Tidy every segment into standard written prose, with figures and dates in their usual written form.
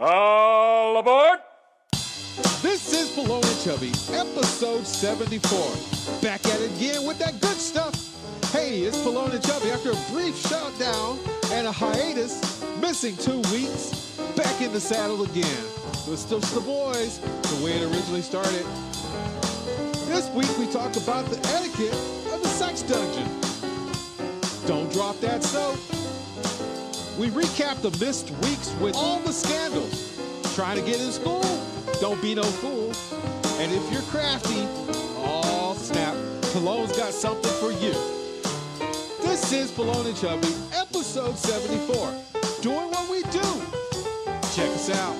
All aboard! This is Pelon and Chubby, episode 74. Back at it again with that good stuff. Hey, it's Pelon and Chubby after a brief shutdown and a hiatus, missing 2 weeks, back in the saddle again. It's still the boys, the way it originally started. This week we talk about the etiquette of the sex dungeon. Don't drop that soap. We recap the missed weeks with all the scandals. Trying to get in school? Don't be no fool. And if you're crafty, oh snap, Pelon's got something for you. This is Pelon and Chubby, episode 74. Doing what we do. Check us out.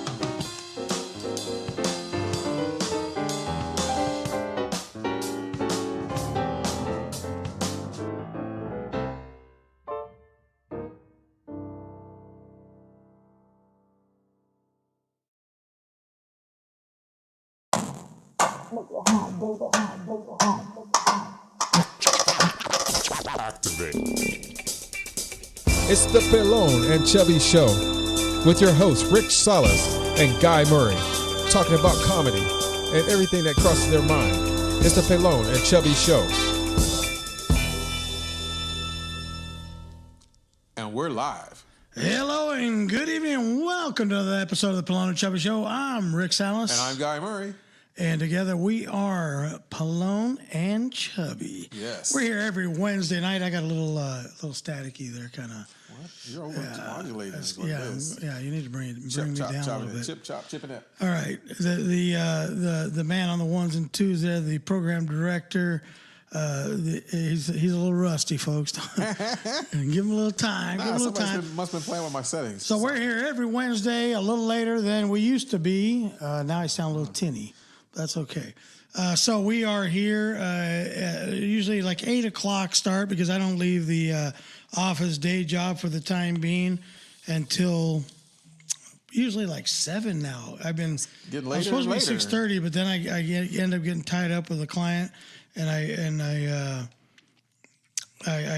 Activate. It's the Pelon and Chubby Show with your hosts Rich Salas and Guy Murray, talking about comedy and everything that crosses their mind. It's the Pelon and Chubby Show. And we're live. Hello and good evening. Welcome to the episode of the Pelon and Chubby Show. I'm Rick Salas. And I'm Guy Murray. And together we are Pelon and Chubby. Yes. We're here every Wednesday night. I got a little staticky there, kind of. What? You're over-modulating is what it is. Yeah, you need to bring me down a little bit. Chipping it. All right. The man on the ones and twos there, the program director, he's a little rusty, folks. Give him a little time. Must have been playing with my settings. So we're here every Wednesday, a little later than we used to be. Now I sound a little tinny. That's okay. So we are here usually like 8 o'clock start because I don't leave the office day job for the time being until usually like 7 now. I'm supposed to be 6:30, but then I end up getting tied up with a client, and I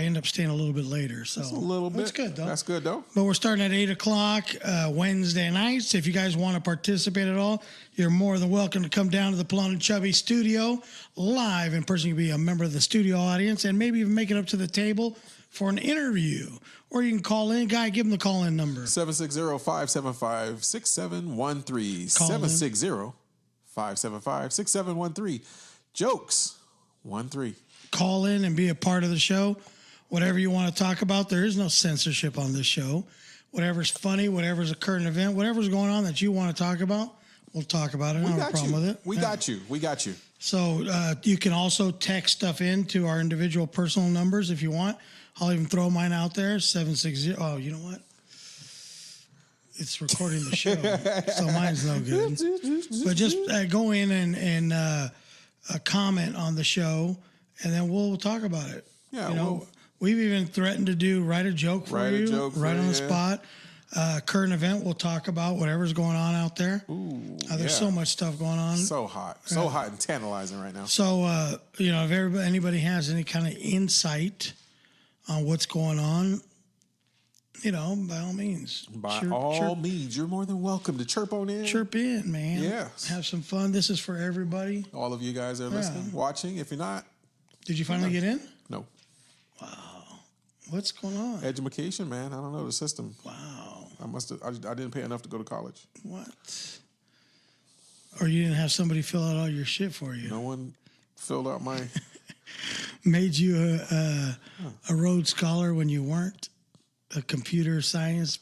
end up staying a little bit later. So that's a little bit. That's good, though. That's good, though. But we're starting at 8 o'clock Wednesday nights. If you guys want to participate at all, you're more than welcome to come down to the Pelon and Chubby studio live in person. You can be a member of the studio audience and maybe even make it up to the table for an interview. Or you can call in. Guy, give them the call-in number. 760-575-6713. 760-575-6713. Jokes 13. Call in and be a part of the show. Whatever you want to talk about, there is no censorship on this show. Whatever's funny, whatever's a current event, whatever's going on that you want to talk about, we'll talk about it. I don't have a problem with it. We got you. So you can also text stuff in to our individual personal numbers if you want. I'll even throw mine out there, 760. Oh, you know what? It's recording the show, so mine's no good. But just go in and comment on the show, and then we'll talk about it. Yeah, we've even threatened to write a joke for you, right on the spot. Current event, we'll talk about whatever's going on out there. Ooh, there's so much stuff going on. So hot and tantalizing right now. So, if anybody has any kind of insight on what's going on, by all means. Means, you're more than welcome to chirp on in. Chirp in, man. Yes. Have some fun. This is for everybody. All of you guys are listening, watching. If you're not. Did you finally get in? No. Wow. What's going on? Education, man. I don't know the system. Wow. I didn't pay enough to go to college. What? Or you didn't have somebody fill out all your shit for you? No one filled out my... Made you a Rhodes Scholar when you weren't? A computer science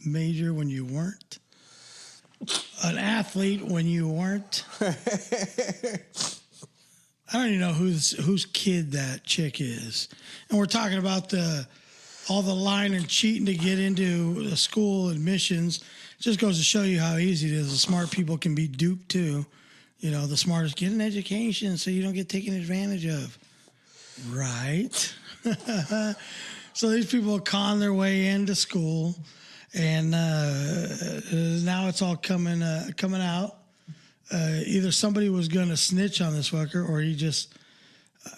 major when you weren't? An athlete when you weren't? I don't even know whose kid that chick is. And we're talking about all the lying and cheating to get into the school admissions. Just goes to show you how easy it is. The smart people can be duped too. The smartest get an education so you don't get taken advantage of. Right? So these people con their way into school, and now it's all coming out. Either somebody was going to snitch on this fucker, or he just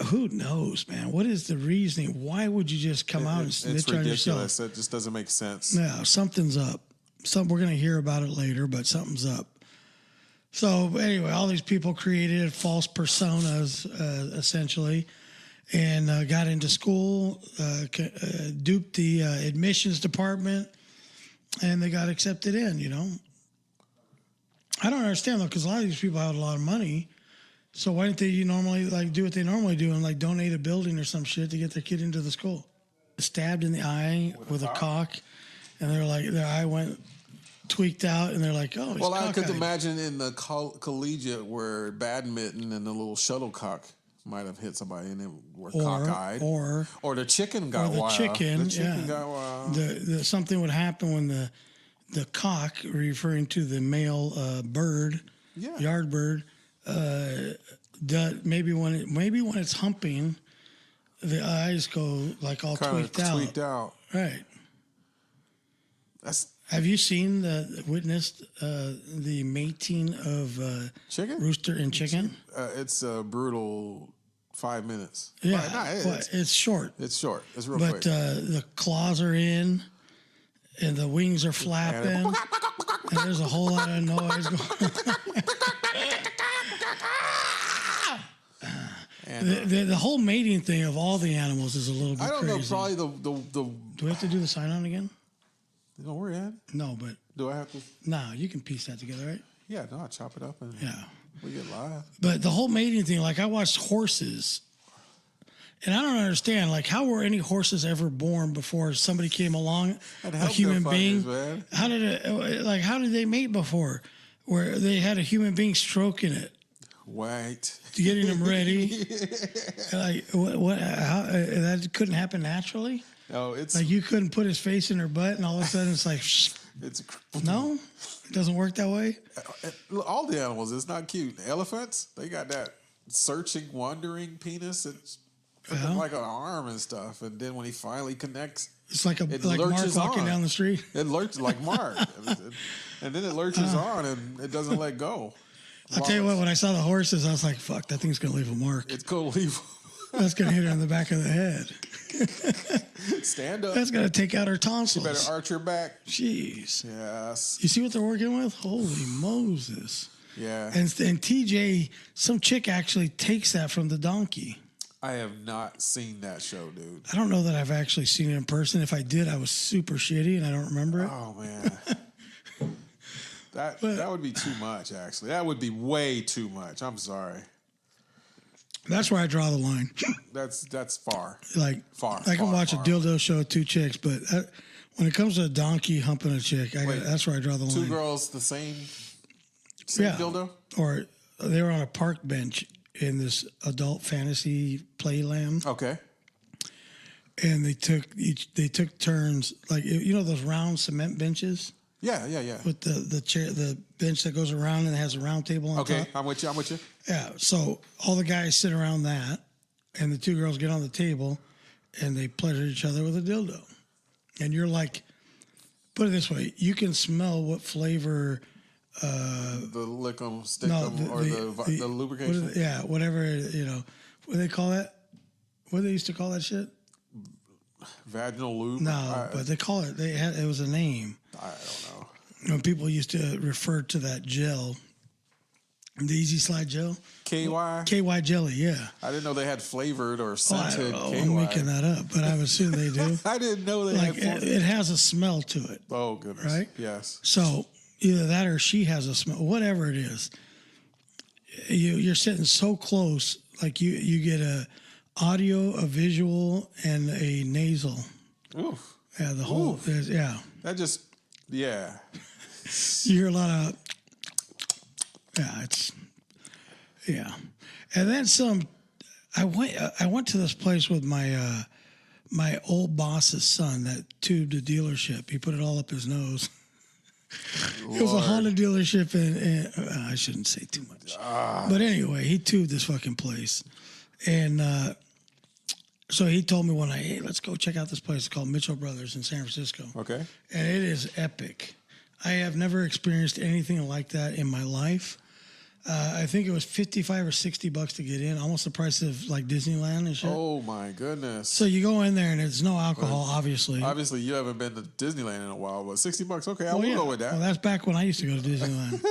who knows, man? What is the reasoning? Why would you just come out and snitch on yourself? It's ridiculous. It just doesn't make sense. No, something's up. we're going to hear about it later, but something's up. So anyway, all these people created false personas, essentially, and got into school, duped the admissions department, and they got accepted in, you know. I don't understand, though, because a lot of these people have a lot of money. So why didn't they normally do what they normally do and like donate a building or some shit to get their kid into the school? Stabbed in the eye with a cock, and they're like, their eye went tweaked out, and they're like, oh, he's Well, I could cockeyed. imagine in the collegiate where badminton and the little shuttlecock might have hit somebody and they were cockeyed. Or the chicken got wild. chicken, The chicken yeah. got wild. Something would happen when the cock, referring to the male bird, yard bird, maybe when it's humping, the eyes go like all tweaked out. Right. Have you witnessed the mating of chicken? Rooster and chicken? It's a brutal 5 minutes. Yeah, it's short. It's short. It's real but quick. The claws are in, and the wings are flapping, and there's a whole lot of noise going on. The whole mating thing of all the animals is a little bit crazy. I don't know, probably the Do we have to do the sign-on again? You know where you're at? No, but... Do I have to? No, you can piece that together, right? Yeah, no, I chop it up and we get live. But the whole mating thing, like I watched horses, and I don't understand, like how were any horses ever born before somebody came along, a human being? Man. How did they mate before, where they had a human being stroking it? Right. Getting them ready. Like how that couldn't happen naturally? No, it's like you couldn't put his face in her butt and all of a sudden it's like no, it doesn't work that way. All the animals, it's not cute. Elephants, they got that searching, wandering penis. It's like an arm and stuff. And then when he finally connects, it's like Mark walking down the street. It lurches like Mark, and then it lurches on and it doesn't let go. I'll tell you what, when I saw the horses, I was like, fuck, that thing's going to leave a mark. It's going to leave. That's going to hit her in the back of the head. Stand up. That's going to take out her tonsils. You better arch your back. Jeez. Yes. You see what they're working with? Holy Moses. Yeah. And TJ, some chick actually takes that from the donkey. I have not seen that show, dude. I don't know that I've actually seen it in person. If I did, I was super shitty and I don't remember it. Oh, man. That would be too much, actually. That would be way too much. I'm sorry. That's where I draw the line. That's far. Like far. I can watch a dildo show with two chicks, but when it comes to a donkey humping a chick, that's where I draw the line. Two girls, the same dildo? Or they were on a park bench in this adult fantasy playland. Okay. And they took turns, like those round cement benches. Yeah. With the chair, the bench that goes around and it has a round table on top. Okay, I'm with you. Yeah, so all the guys sit around that, and the two girls get on the table, and they pleasure each other with a dildo. And you're like, put it this way, you can smell what flavor... the lick 'em, stick 'em, or the lubrication? Whatever, what do they call that? What do they used to call that shit? Vaginal lube? No, but they call it, it was a name. I don't know. When people used to refer to that gel, the Easy Slide gel. KY? KY jelly, yeah. I didn't know they had flavored or scented KY. I'm making that up, but I would assume they do. I didn't know they had it has a smell to it. Oh, goodness. Right? Yes. So either that or she has a smell, whatever it is. You're sitting so close, like you get a audio, a visual, and a nasal. Oof. Yeah, the whole, yeah. That just, yeah. You hear a lot of, and then some. I went to this place with my my old boss's son that tubed a dealership. He put it all up his nose. It was a Honda dealership, and I shouldn't say too much. But anyway, he tubed this fucking place, and so he told me one night, "Hey, let's go check out this place. It's called Mitchell Brothers in San Francisco." Okay. And it is epic. I have never experienced anything like that in my life. I think it was $55 or $60 to get in, almost the price of like Disneyland and shit. Oh my goodness! So you go in there and there's no alcohol, obviously. Obviously, you haven't been to Disneyland in a while, but $60, okay, I will go with that. Well, that's back when I used to go to Disneyland.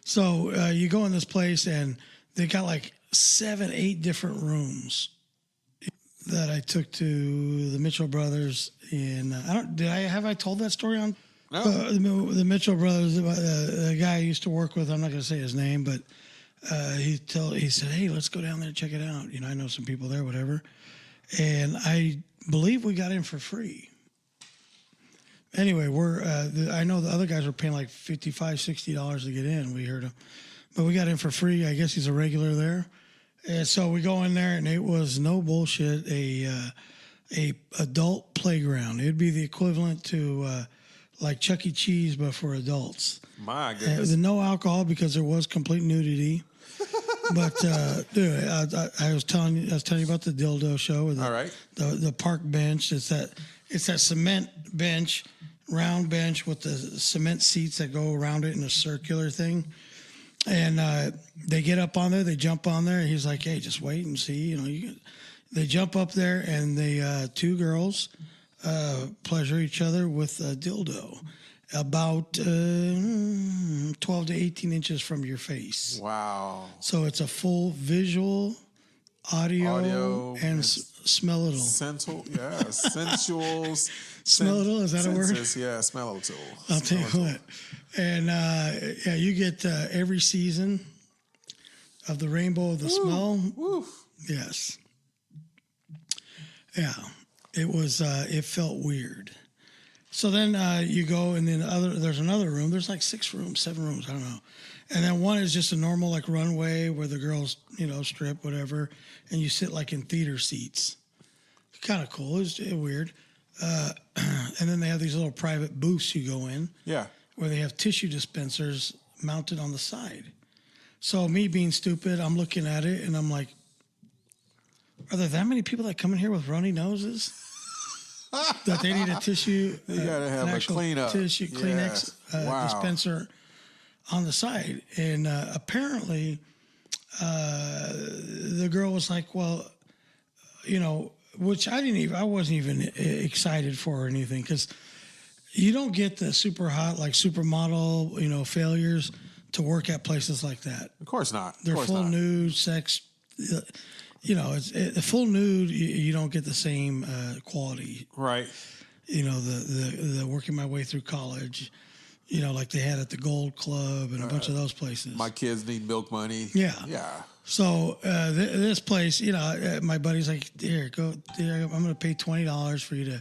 So you go in this place and they got like 7, 8 different rooms that I took to the Mitchell Brothers. And have I told that story on? No. The Mitchell Brothers, the guy I used to work with, I'm not going to say his name, but he said, hey, let's go down there and check it out. I know some people there, whatever. And I believe we got in for free. Anyway, I know the other guys were paying like $55, $60 to get in. We heard them. But we got in for free. I guess he's a regular there. And so we go in there, and it was no bullshit, a adult playground. It would be the equivalent to like Chuck E. Cheese, but for adults. My goodness. No alcohol because there was complete nudity. But dude, I was telling you about the dildo show. All right. The park bench. It's that cement bench, round bench with the cement seats that go around it in a circular thing. And they get up on there, they jump on there, and he's like, "Hey, just wait and see." They jump up there, and they 2 girls pleasure each other with a dildo about 12 to 18 inches from your face. Wow. So it's a full visual, audio and smell-a-tool. Sensual, yeah. Sensual. Smell-a-tool, is that a word? Yeah, smell-a-tool. I'll tell you what. And yeah, you get every season of the Rainbow of the Smell. Woo. Yes. Yeah. It was. It felt weird. So then you go, and then there's another room. There's like 6 rooms, 7 rooms. I don't know. And then one is just a normal like runway where the girls, strip, whatever, and you sit like in theater seats. Kind of cool. It's weird. And then they have these little private booths you go in. Yeah. Where they have tissue dispensers mounted on the side. So me being stupid, I'm looking at it and I'm like, are there that many people that come in here with runny noses that they need a tissue? You gotta have a cleanup. Tissue Kleenex Wow. dispenser on the side. And apparently the girl was like, well, which I wasn't even excited for or anything, because you don't get the super hot, like supermodel, failures to work at places like that. Of course not. They're full nude, sex. It's full nude. You don't get the same quality. Right. The working my way through college, like they had at the Gold Club and a bunch of those places. My kids need milk money. Yeah. Yeah. So this place, my buddy's like, here, go. I'm going to pay $20 for you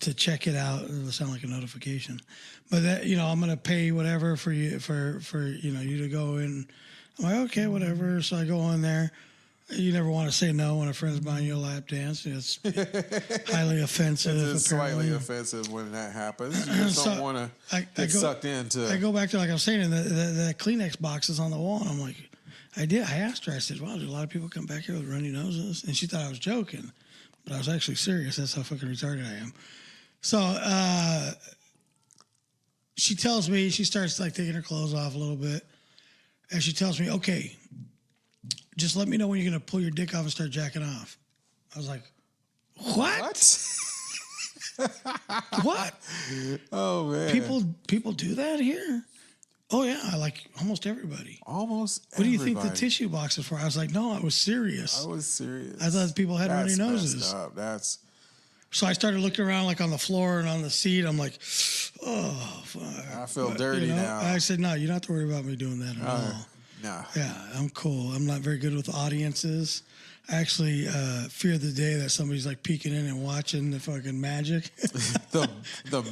to check it out. It'll sound like a notification, but that, I'm going to pay whatever for you you to go in. I'm like, okay, whatever. So I go on there. You never want to say no when a friend's buying you a lap dance. It's highly offensive. It's slightly offensive when that happens. You just don't want to get sucked into. I go back to, like I was saying, the Kleenex boxes on the wall, and I'm like, I asked her, I said, wow, do a lot of people come back here with runny noses? And she thought I was joking, but I was actually serious. That's how fucking retarded I am. So she tells me, she starts like taking her clothes off a little bit, and she tells me, okay, just let me know when you're going to pull your dick off and start jacking off. I was like, what? What? Oh, man. People do that here? Oh, yeah, like almost everybody. Almost What do you everybody. think the tissue box is for? I was like, no, I was serious. I was serious. I thought people had runny noses. Messed up. That's... So I started looking around like on the floor and on the seat. I'm like, oh, fuck. I feel dirty now. I said, no, you don't have to worry about me doing that at all. No. Yeah, I'm cool. I'm not very good with audiences. I actually fear the day that somebody's like peeking in and watching the fucking magic. the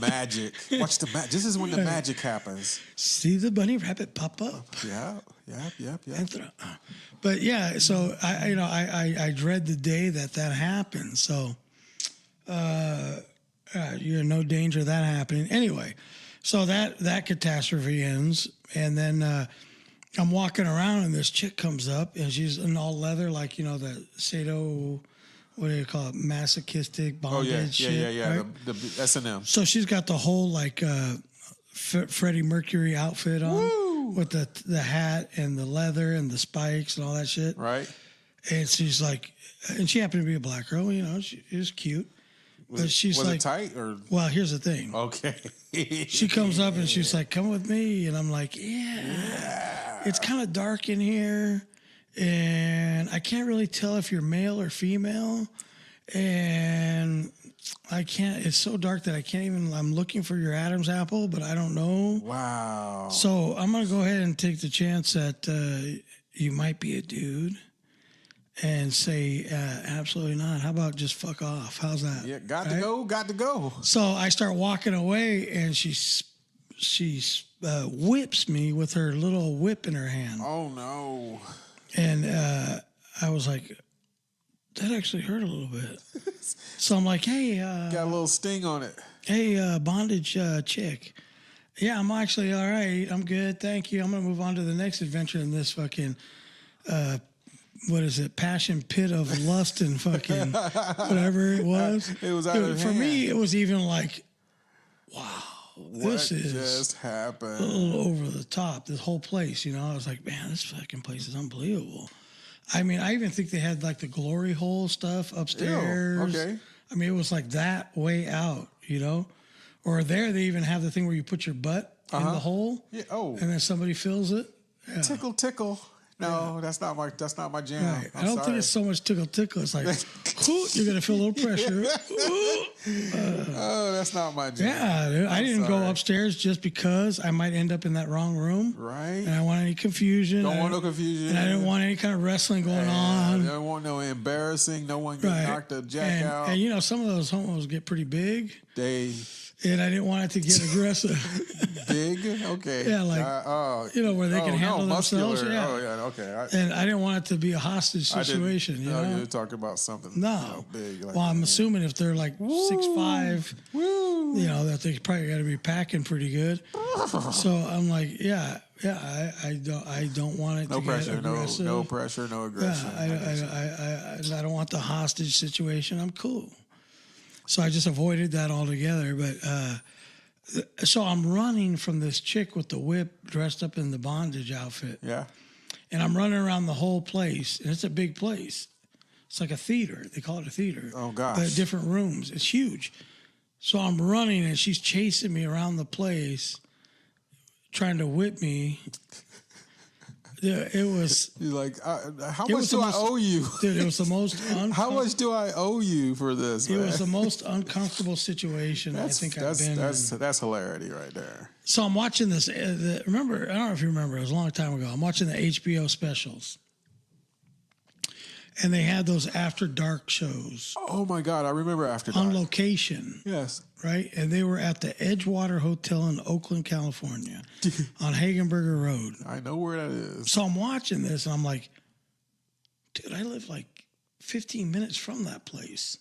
magic. Watch the magic. This is when the magic happens. See the bunny rabbit pop up. Yeah. But yeah, so I dread the day that happens. So you're in no danger of that happening. Anyway, so that catastrophe ends, and then I'm walking around, and this chick comes up, and she's in all leather, like, that Sado, what do you call it, masochistic bondage shit. Yeah. Right? The S&M. So she's got the whole, like, Freddie Mercury outfit on. Woo! with the hat and the leather and the spikes and all that shit. Right. And she's like, and she happened to be a black girl, you know, she was cute. But she's was like, it tight or? well, here's the thing. Okay. She comes up and she's like, come with me. And I'm like, yeah. It's kind of dark in here. And I can't really tell if you're male or female. And I can't, it's so dark that I can't even, I'm looking for your Adam's apple, but I don't know. Wow. So I'm going to go ahead and take the chance that you might be a dude and say, absolutely not. How about just fuck off? How's that? Yeah, got to go. So I start walking away and she whips me with her little whip in her hand. Oh, no. And I was like, that actually hurt a little bit. So I'm like, hey. Got a little sting on it. Hey, bondage chick. Yeah, I'm actually all right. I'm good. Thank you. I'm going to move on to the next adventure in this fucking, what is it? Passion pit of lust and fucking whatever it was. It was out of For hand. me, it was even like, wow, this What is just happened? a little over the top. This whole place, you know, I was like, man, this fucking place is unbelievable. I mean, I even think they had like the glory hole stuff upstairs. Ew, okay. I mean, it was like that way out, you know? Or there, they even have the thing where you put your butt in the hole. Yeah. Oh. And then somebody fills it. Yeah. Tickle. No, that's not my jam. Right. I'm I don't sorry. think it's so much tickle. It's like, you're going to feel a little pressure. Oh, that's not my jam. Yeah, dude, I didn't go upstairs just because I might end up in that wrong room. Right. And I don't want any confusion. Don't want no confusion. And I didn't want any kind of wrestling going I on. don't want no embarrassing. No one get knocked the jack out. And, you know, some of those homos get pretty big. They And I didn't want it to get aggressive. big? Okay. Yeah, like, you know, where they can handle muscular. themselves. Yeah. Oh, yeah, okay. And I didn't want it to be a hostage situation, you know? You're talking about something big. Like Well, I'm assuming if they're like 6'5", you know, that they probably got to be packing pretty good. So I'm like, I don't want it to get aggressive. No pressure, no aggression. Yeah, I don't want the hostage situation. I'm cool. So I just avoided that altogether. But so I'm running from this chick with the whip dressed up in the bondage outfit. Yeah. And I'm running around the whole place. And it's a big place. It's like a theater. They call it a theater. Oh, gosh. But different rooms. It's huge. So I'm running and she's chasing me around the place, trying to whip me. Yeah, it was. You're like, how much do I owe you? Dude, it was the most How much do I owe you for this, man? It was the most uncomfortable situation I think I've been in. That's hilarity right there. So I'm watching this. Remember, I don't know if you remember, it was a long time ago. I'm watching the HBO specials. And they had those after dark shows. Oh, my God. I remember After Dark. On location. Yes. Right? And they were at the Edgewater Hotel in Oakland, California on Hagenberger Road. I know where that is. So I'm watching this and I'm like, dude, I live like 15 minutes from that place.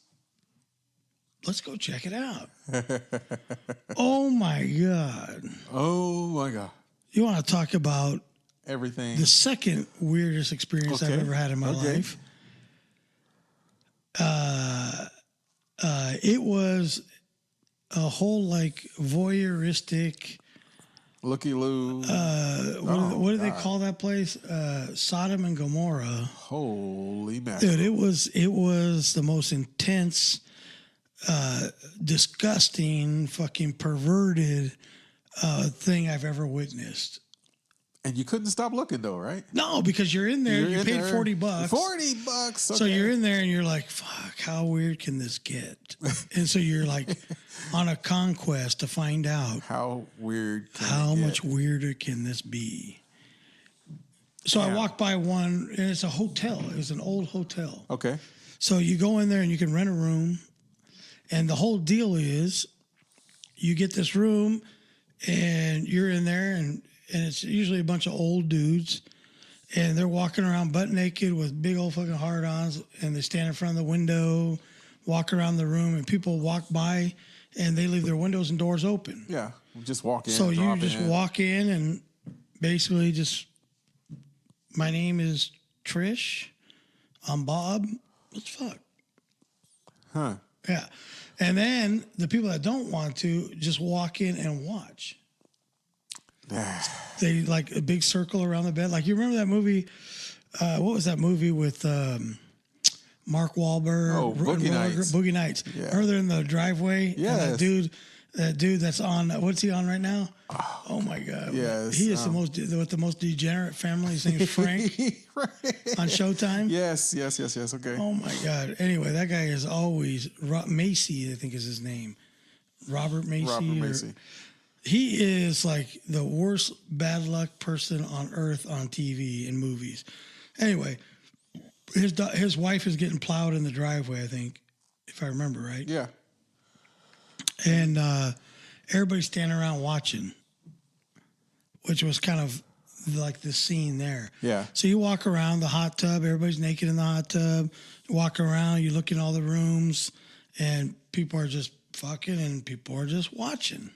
Let's go check it out. Oh, my God. Oh, my God. You want to talk about everything? The second weirdest experience I've ever had in my life. It was a whole like voyeuristic looky-loo. What do they call that place? Sodom and Gomorrah. Holy mackerel. Dude, it was the most intense, disgusting, fucking perverted thing I've ever witnessed. And you couldn't stop looking though, right? No, because you're in there. You paid $40. $40. Okay. So you're in there and you're like, fuck, how weird can this get? And so you're like on a conquest to find out how weird how much weirder can this be? So I walked by one, and it's a hotel. It was an old hotel. Okay. So you go in there and you can rent a room. And the whole deal is you get this room and you're in there and it's usually a bunch of old dudes, and they're walking around butt naked with big old fucking hard-ons, and they stand in front of the window, walk around the room, and people walk by, and they leave their windows and doors open. Yeah, just walk in. So you just walk in and basically just, my name is Trish, I'm Bob, let's fuck. Huh. Yeah. And then the people that don't want to just walk in and watch. They like a big circle around the bed. Like you remember that movie? What was that movie with Mark Wahlberg? Oh, Boogie Nights. Boogie Nights. Yeah. Remember they're in the driveway? Yes. And that dude that's on. What's he on right now? Oh my God. Yes. He is with the most degenerate family. His name's Frank. Right. On Showtime. Yes. Okay. Oh my God. Anyway, that guy is always Macy. I think is his name. Robert Macy. He is like the worst bad luck person on earth on TV and movies. Anyway, his wife is getting plowed in the driveway, I think, if I remember right. Yeah. And everybody's standing around watching, which was kind of like the scene there. Yeah. So you walk around the hot tub, everybody's naked in the hot tub. You walk around, you look in all the rooms, and people are just fucking and people are just watching.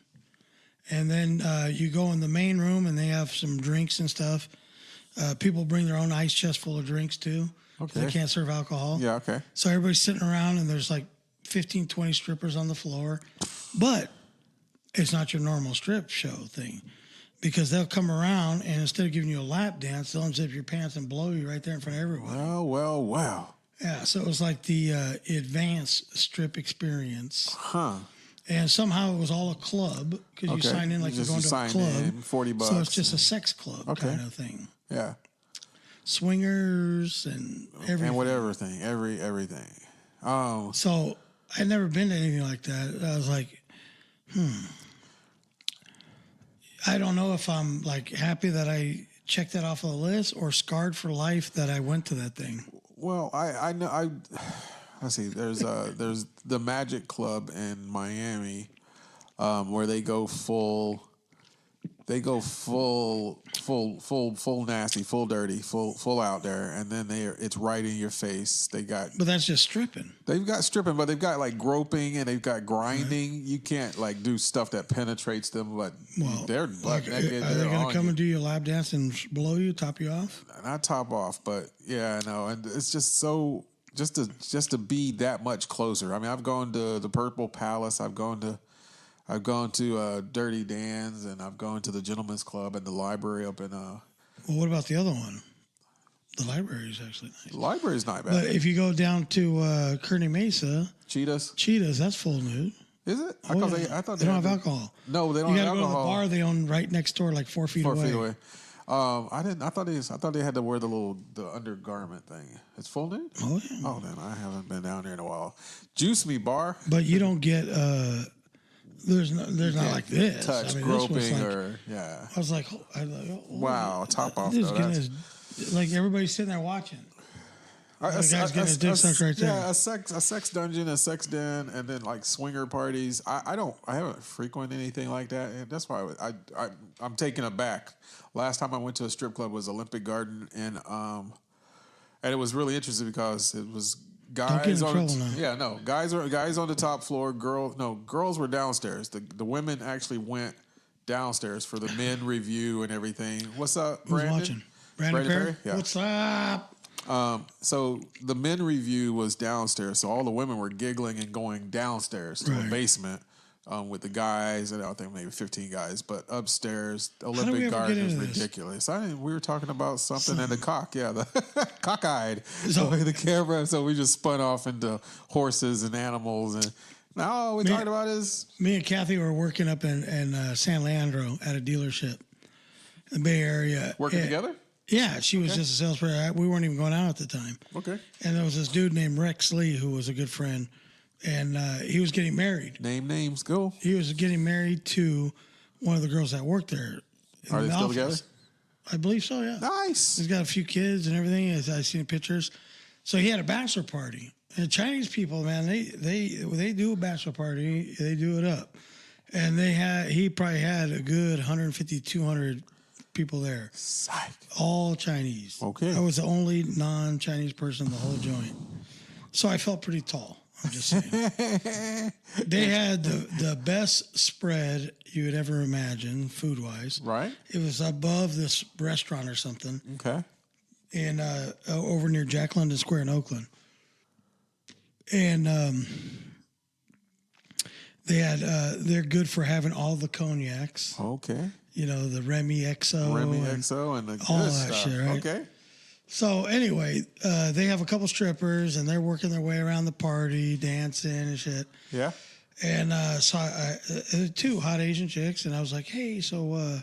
And then you go in the main room and they have some drinks and stuff. People bring their own ice chest full of drinks too. Okay. They can't serve alcohol. Yeah, okay. So everybody's sitting around and there's like 15, 20 strippers on the floor. But it's not your normal strip show thing. Because they'll come around and instead of giving you a lap dance, they'll unzip your pants and blow you right there in front of everyone. Wow. Yeah, so it was like the advanced strip experience. Huh. And somehow it was all a club because you sign in like you're going to a club. $40. So it's just a sex club kind of thing. Yeah. Swingers and everything. And whatever thing. Everything. Oh. So I'd never been to anything like that. I was like, I don't know if I'm like happy that I checked that off of the list or scarred for life that I went to that thing. Well, I know let's see. There's the Magic Club in Miami, where they go full nasty, full dirty, full out there, and then it's right in your face. But that's just stripping. They've got stripping, but they've got like groping and they've got grinding. Right. You can't like do stuff that penetrates them, but they're butt naked. Are they going to come and do your lap dance and blow you, top you off? Not top off, but yeah, I know, and it's just so. Just to be that much closer. I mean, I've gone to the Purple Palace. I've gone to Dirty Dan's, and I've gone to the Gentleman's Club and the library up in. Well, what about the other one? The library is actually nice. The library's not bad. But if you go down to Kearney Mesa, Cheetahs, that's full nude. Is it? I thought they don't have alcohol. No, they don't have alcohol. You got to go to the bar they own right next door, like 4 feet away. 4 feet away. I thought they had to wear the undergarment thing. It's full nude? Oh yeah. Oh, then I haven't been down there in a while. Juice Me Bar. But you don't get there's not like this. Touch, groping, or yeah. I was like, wow, top off. Like everybody's sitting there watching. The guy's getting his dick sucked right there. Yeah, a sex dungeon, a sex den, and then like swinger parties. I haven't frequented anything like that, and that's why I'm taken aback. Last time I went to a strip club was Olympic Garden, and it was really interesting because it was guys on guys on the top floor. Girls were downstairs. The women actually went downstairs for the men review and everything. What's up, Brandon? Who's watching? Brandon Perry? Yeah. What's up? So the men review was downstairs. So all the women were giggling and going downstairs to a basement with the guys, and I think maybe 15 guys. But upstairs, Olympic Garden is ridiculous. We were talking about something and the cock, the cockeyed. So the camera. So we just spun off into horses and animals, and now all we're talking about is me and Kathy were working up in San Leandro at a dealership in the Bay Area. Working together. Yeah, she was just a salesperson. We weren't even going out at the time. Okay. And there was this dude named Rex Lee who was a good friend, and he was getting married. Name names, go. He was getting married to one of the girls that worked there. Are they still together? I believe so, yeah. Nice. He's got a few kids and everything. I've seen pictures. So he had a bachelor party. And Chinese people, man, they do a bachelor party. They do it up. And he probably had a good 150, 200 people there. Psych. All Chinese. Okay. I was the only non-Chinese person in the whole joint. So I felt pretty tall. I'm just saying. They had the best spread you would ever imagine, food-wise. Right. It was above this restaurant or something. Okay. And over near Jack London Square in Oakland. And they had they're good for having all the cognacs. Okay. the Remy XO. and the all good that stuff. shit, right? Okay. So anyway, they have a couple strippers, and they're working their way around the party, dancing and shit. Yeah. And so I two hot Asian chicks, and I was like, hey, so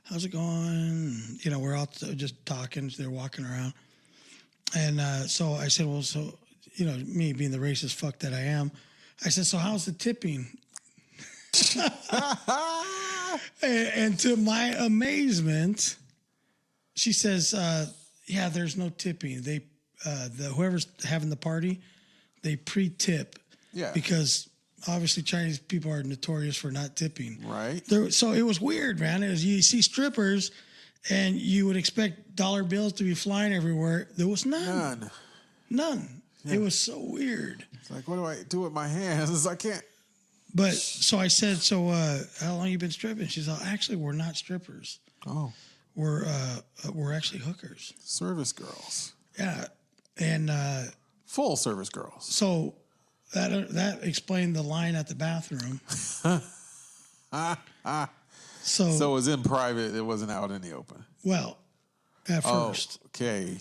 how's it going? And, we're out just talking. They're walking around. And so I said, well, so, me being the racist fuck that I am, I said, so how's the tipping? and to my amazement, she says, yeah, there's no tipping. They, whoever's having the party, they pre-tip. Yeah. Because obviously Chinese people are notorious for not tipping. Right. So it was weird, man. You see strippers, and you would expect dollar bills to be flying everywhere. There was none. None. Yeah. It was so weird. It's like, what do I do with my hands? I can't. But so I said, so how long you been stripping? She said, actually, we're not strippers. Oh. We're actually hookers. Service girls. Yeah. And full service girls. So that explained the line at the bathroom. So it was in private. It wasn't out in the open. Well, at first. Okay.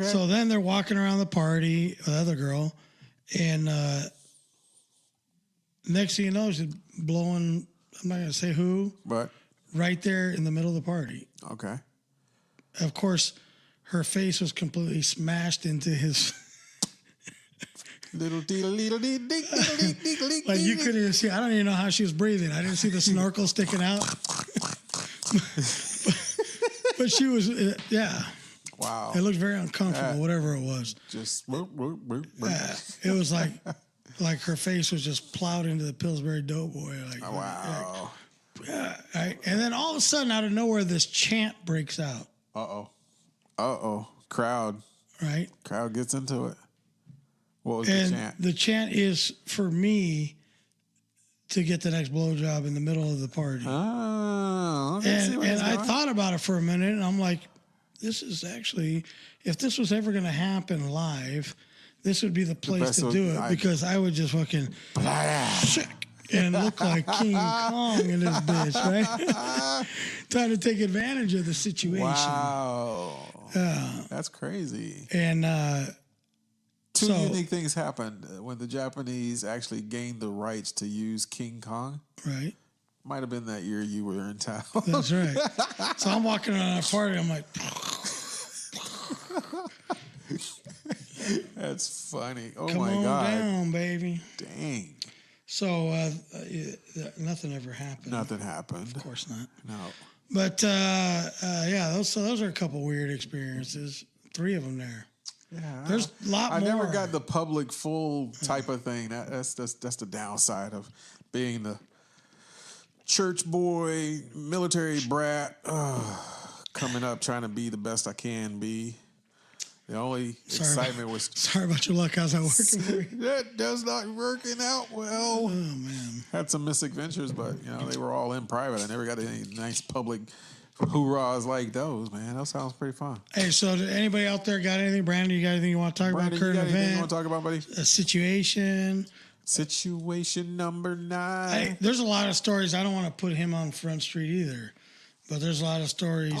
So then they're walking around the party, the other girl, and next thing you know, she's blowing, I'm not going to say who, but right there in the middle of the party. Okay. Of course, her face was completely smashed into his... Like you couldn't even see. I don't even know how she was breathing. I didn't see the snorkel sticking out. but she was, yeah. Wow. It looked very uncomfortable, whatever it was. Just. It was like her face was just plowed into the Pillsbury Doughboy. Wow. Right? And then all of a sudden, out of nowhere, this chant breaks out. Uh-oh. Crowd. Right? Crowd gets into it. What was and the chant? The chant is for me to get the next blowjob in the middle of the party. Oh, and I thought about it for a minute, and I'm like, this is actually, if this was ever going to happen live, this would be the place to do it, because I would just fucking and look like King Kong in this bitch, right? Trying to take advantage of the situation. Wow. That's crazy. And Two unique things happened when the Japanese actually gained the rights to use King Kong. Right. Might have been that year you were in town. That's right. So I'm walking around a party. I'm like, that's funny. Oh come my on God. down, baby. Dang. So nothing ever happened. Nothing happened. Of course not. No. But yeah, those are a couple weird experiences. 3 of them there. Yeah, there's a lot more. I never got the public full type of thing. That's the downside of being the church boy, military brat, coming up trying to be the best I can be. The only excitement was... Sorry about your luck. How's that working for you? That does not working out well. Oh, man. Had some misadventures, but, they were all in private. I never got any nice public hoorahs like those, man. That sounds pretty fun. Hey, so anybody out there got anything? Brandon, you got anything you want to talk about? Current event? You want to talk about, buddy? A situation? Situation number 9. There's a lot of stories. I don't want to put him on Front Street either, but there's a lot of stories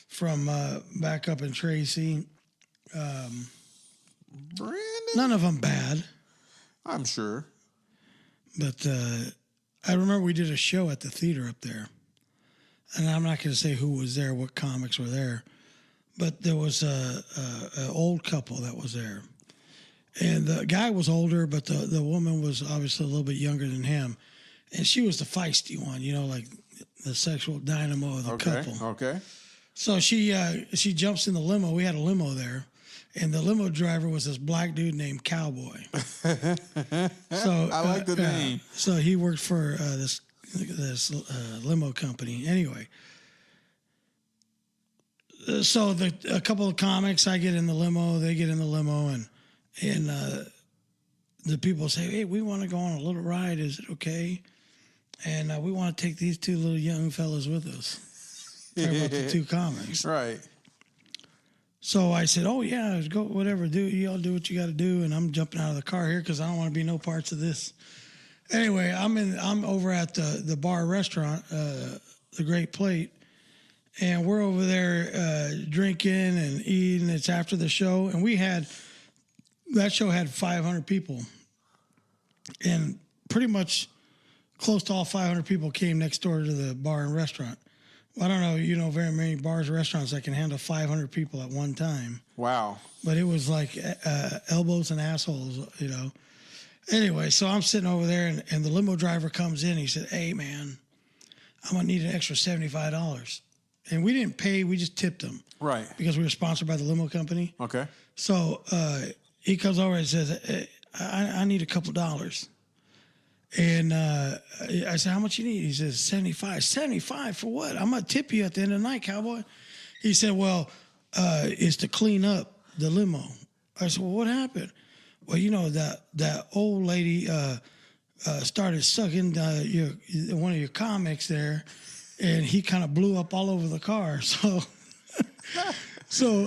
from back up in Tracy. Brandon? None of them bad. I'm sure. But I remember we did a show at the theater up there. And I'm not going to say who was there, what comics were there. But there was an old couple that was there. And the guy was older, but the woman was obviously a little bit younger than him. And she was the feisty one, like the sexual dynamo of the couple. Okay. So she jumps in the limo. We had a limo there. And the limo driver was this black dude named Cowboy. So I like the name. So he worked for this limo company. Anyway, so a couple of comics, I get in the limo, they get in the limo, and the people say, hey, we want to go on a little ride. Is it okay? And we want to take these 2 little young fellas with us. Talk about the 2 comics. Right. So I said, oh, yeah, go, whatever, y'all do what you got to do. And I'm jumping out of the car here because I don't want to be no parts of this. Anyway, I'm over at the bar restaurant the Great Plate, and we're over there drinking and eating. It's after the show, and that show had 500 people, and pretty much close to all 500 people came next door to the bar and restaurant. Well, I don't know, very many bars or restaurants that can handle 500 people at one time. Wow. But it was like elbows and assholes, Anyway, so I'm sitting over there, and the limo driver comes in. He said, "Hey, man, I'm going to need an extra $75. And we didn't pay. We just tipped him. Right. Because we were sponsored by the limo company. Okay. So he comes over and says, hey, I need a couple dollars. And I said, how much you need? He says, 75. 75 for what? I'm going to tip you at the end of the night, cowboy. He said, well, it's to clean up the limo. I said, well, what happened? Well, that old lady started sucking one of your comics there, and he kind of blew up all over the car. So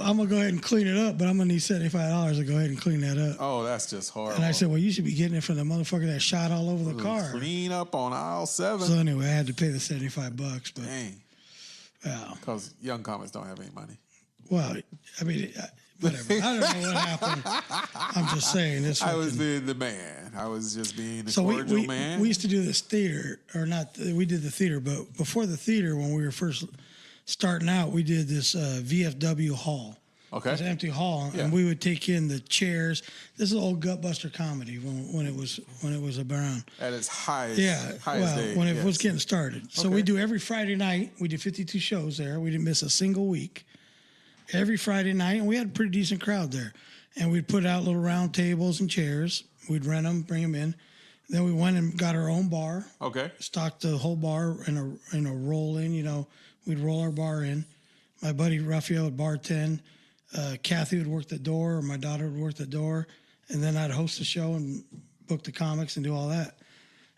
I'm going to go ahead and clean it up, but I'm going to need $75 to go ahead and clean that up. Oh, that's just horrible. And I said, well, you should be getting it from the motherfucker that shot all over the car. Clean up on aisle 7. So anyway, I had to pay the $75. But, dang. Yeah. Because young comics don't have any money. Well, I mean, whatever. I don't know what happened. I'm just saying. I was being the man. I was just being the cordial man. We used to do this theater, or not, we did the theater, but before the theater, when we were first starting out, we did this VFW hall. Okay. It was an empty hall, Yeah. and we would take in the chairs. This is old Gutbuster comedy when it was around. At its highest. Yeah, highest day, when it yes. was getting started. So Okay. we do every Friday night. We did 52 shows there. We didn't miss a single week. Every Friday night, and we had a pretty decent crowd there. And we'd put out little round tables and chairs. We'd rent them, bring them in. Then we went and got our own bar. Okay. Stocked the whole bar in a roll in. We'd roll our bar in. My buddy Raphael would bartend. Kathy would work the door, or my daughter would work the door. And then I'd host the show and book the comics and do all that.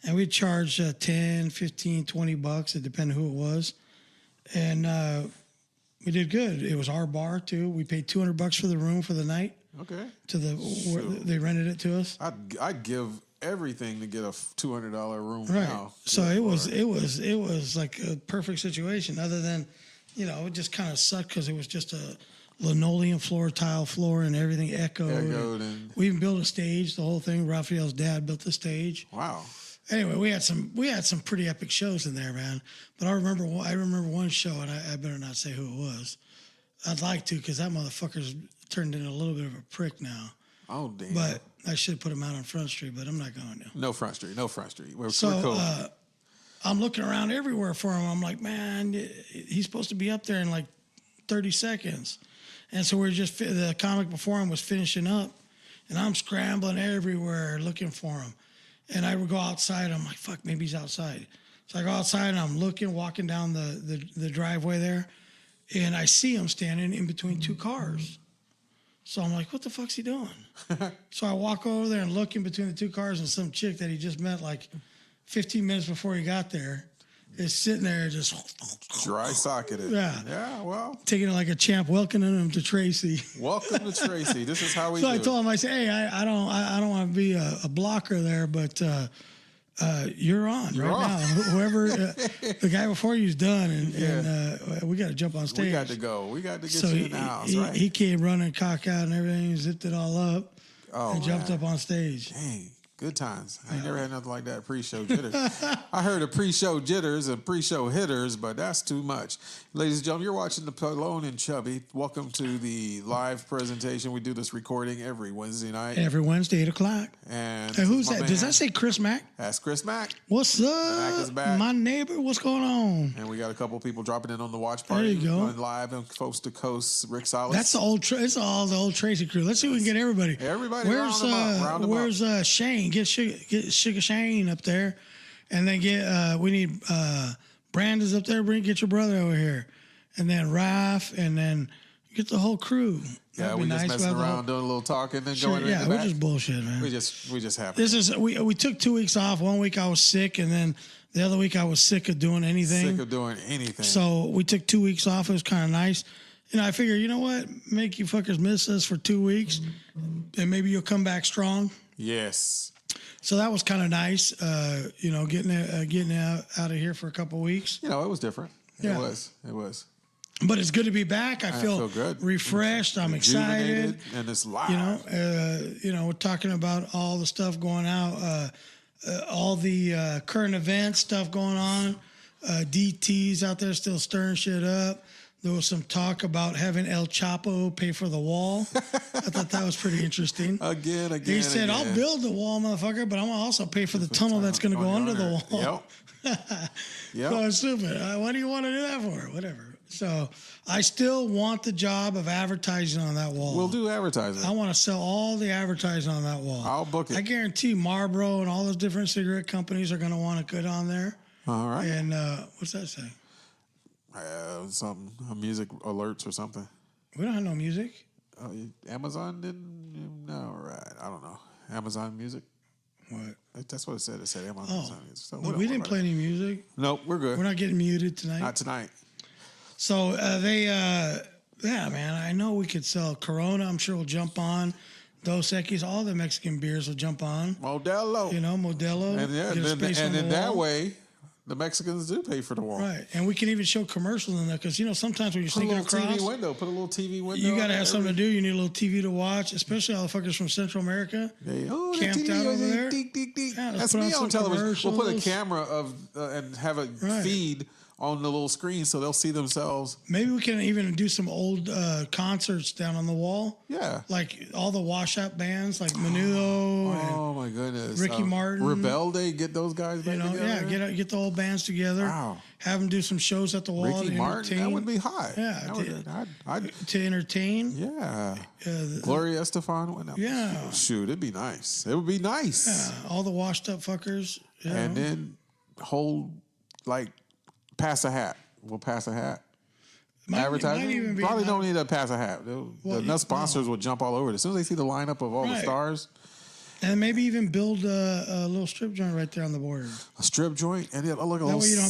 And we'd charge $10, $15, $20. It depended who it was. And we did good. It was our bar, too. We paid $200 for the room for the night. Okay. Where they rented it to us. I'd give everything to get a $200 room Right. now. So it was like a perfect situation. Other than, it just kind of sucked because it was just a linoleum floor, tile floor, and everything echoed. And We even built a stage. The whole thing. Raphael's dad built the stage. wow. Anyway, we had some pretty epic shows in there, man. But I remember one show, and I better not say who it was. I'd like to, because that motherfucker's turned into a little bit of a prick now. Oh, damn. But I should put him out on Front Street, but I'm not going to. No Front Street. We're So cool. I'm looking around everywhere for him. I'm like, man, he's supposed to be up there in like 30 seconds. And so the comic before him was finishing up, and I'm scrambling everywhere looking for him. And I would go outside. I'm like, fuck, maybe he's outside. So I go outside, and I'm walking down the driveway there, and I see him standing in between two cars. So I'm like, what the fuck's he doing? So I walk over there and look in between the two cars, and some chick that he just met like 15 minutes before he got there is sitting there just Dry socketed. Yeah. Yeah, well. taking it like a champ, welcoming him to Tracy. Welcome to Tracy. This is how we So do I it. told him, I said, hey, I don't want to be a blocker there, but you're on now. Whoever, the guy before you's done, and we got to jump on stage. We got to go. We got to get So you in the house, right? he came running, cock out and everything, zipped it all up, and jumped up on stage. Dang, good times. I ain't never had nothing like that. Pre-show jitters. I heard of pre-show jitters and pre-show hitters, but that's too much. Ladies and gentlemen, you're watching the Pelon and Chubby. Welcome to the live presentation. We do this recording every Wednesday night. Every Wednesday, 8 o'clock. And Hey, who's my that? man, Does that say Chris Mack? That's Chris Mack. What's Mack is up? back. My neighbor, what's going on? And we got a couple people dropping in on the watch party. There you go. Going live and coast to coast. Rick Salas. That's the it's all the old Tracy crew. Let's see if we can get everybody. Everybody round them up, round them where's Shane? Get Sugar Shane up there, and then we need Brandon's up there. Get your brother over here, and then Raph, and then get the whole crew. Yeah, That'd be we just nice. messing around, doing a little talking, then Sure, going in yeah, the we're back. just bullshit, man. We just have This is we took 2 weeks off. 1 week I was sick, and then the other week I was sick of doing anything. sick of doing anything. So we took 2 weeks off. It was kind of nice. I figure, you know what? Make you fuckers miss us for 2 weeks, and maybe you'll come back strong. Yes. So that was kind of nice, getting out of here for a couple of weeks. It was different. It was. But it's good to be back. I feel good. Refreshed. I'm excited. And it's live. We're talking about all the stuff going out, all the current event stuff going on. DT's out there still stirring shit up. There was some talk about having El Chapo pay for the wall. I thought that was pretty interesting. Again. He said, I'll build the wall, motherfucker, but I'm going to also pay for the tunnel that's going to go under the wall. Yep. So stupid. What do you want to do that for? Whatever. So I still want the job of advertising on that wall. We'll do advertising. I want to sell all the advertising on that wall. I'll book it. I guarantee Marlboro and all those different cigarette companies are going to want to get on there. All right. And what's that say? Something, music alerts or something. We don't have no music. Amazon didn't? No, right. I don't know. Amazon Music? What? That's what it said. It said Amazon Music. So we didn't play any music. Nope, we're good. We're not getting muted tonight. Not tonight. So man, I know we could sell Corona. I'm sure we'll jump on. Dos Equis, all the Mexican beers will jump on. Modelo. Modelo. And then that way, the Mexicans do pay for the wall. Right. And we can even show commercials in there because, sometimes when you're sneaking across. Put a little TV window. You got to have something to do. You need a little TV to watch, especially all the fuckers from Central America. Camped out over there. Yeah, that's me on television. We'll put a camera and have a feed on the little screen so they'll see themselves. Maybe we can even do some old concerts down on the wall. Yeah. Like all the washout bands like Menudo and my goodness. Ricky Martin. Rebelde, get those guys back together. Yeah, get the old bands together. Wow. Have them do some shows at the wall Ricky to Martin, entertain. that would be hot. Yeah. I'd to entertain. Yeah. Gloria Estefan. Yeah. Shoot, it'd be nice. It would be nice. Yeah. All the washed up fuckers. And then pass a hat. We'll pass a hat. Advertising. Probably don't need to pass a hat. The sponsors will jump all over it. As soon as they see the lineup of all the stars. And maybe even build a little strip joint right there on the border. A strip joint, and then look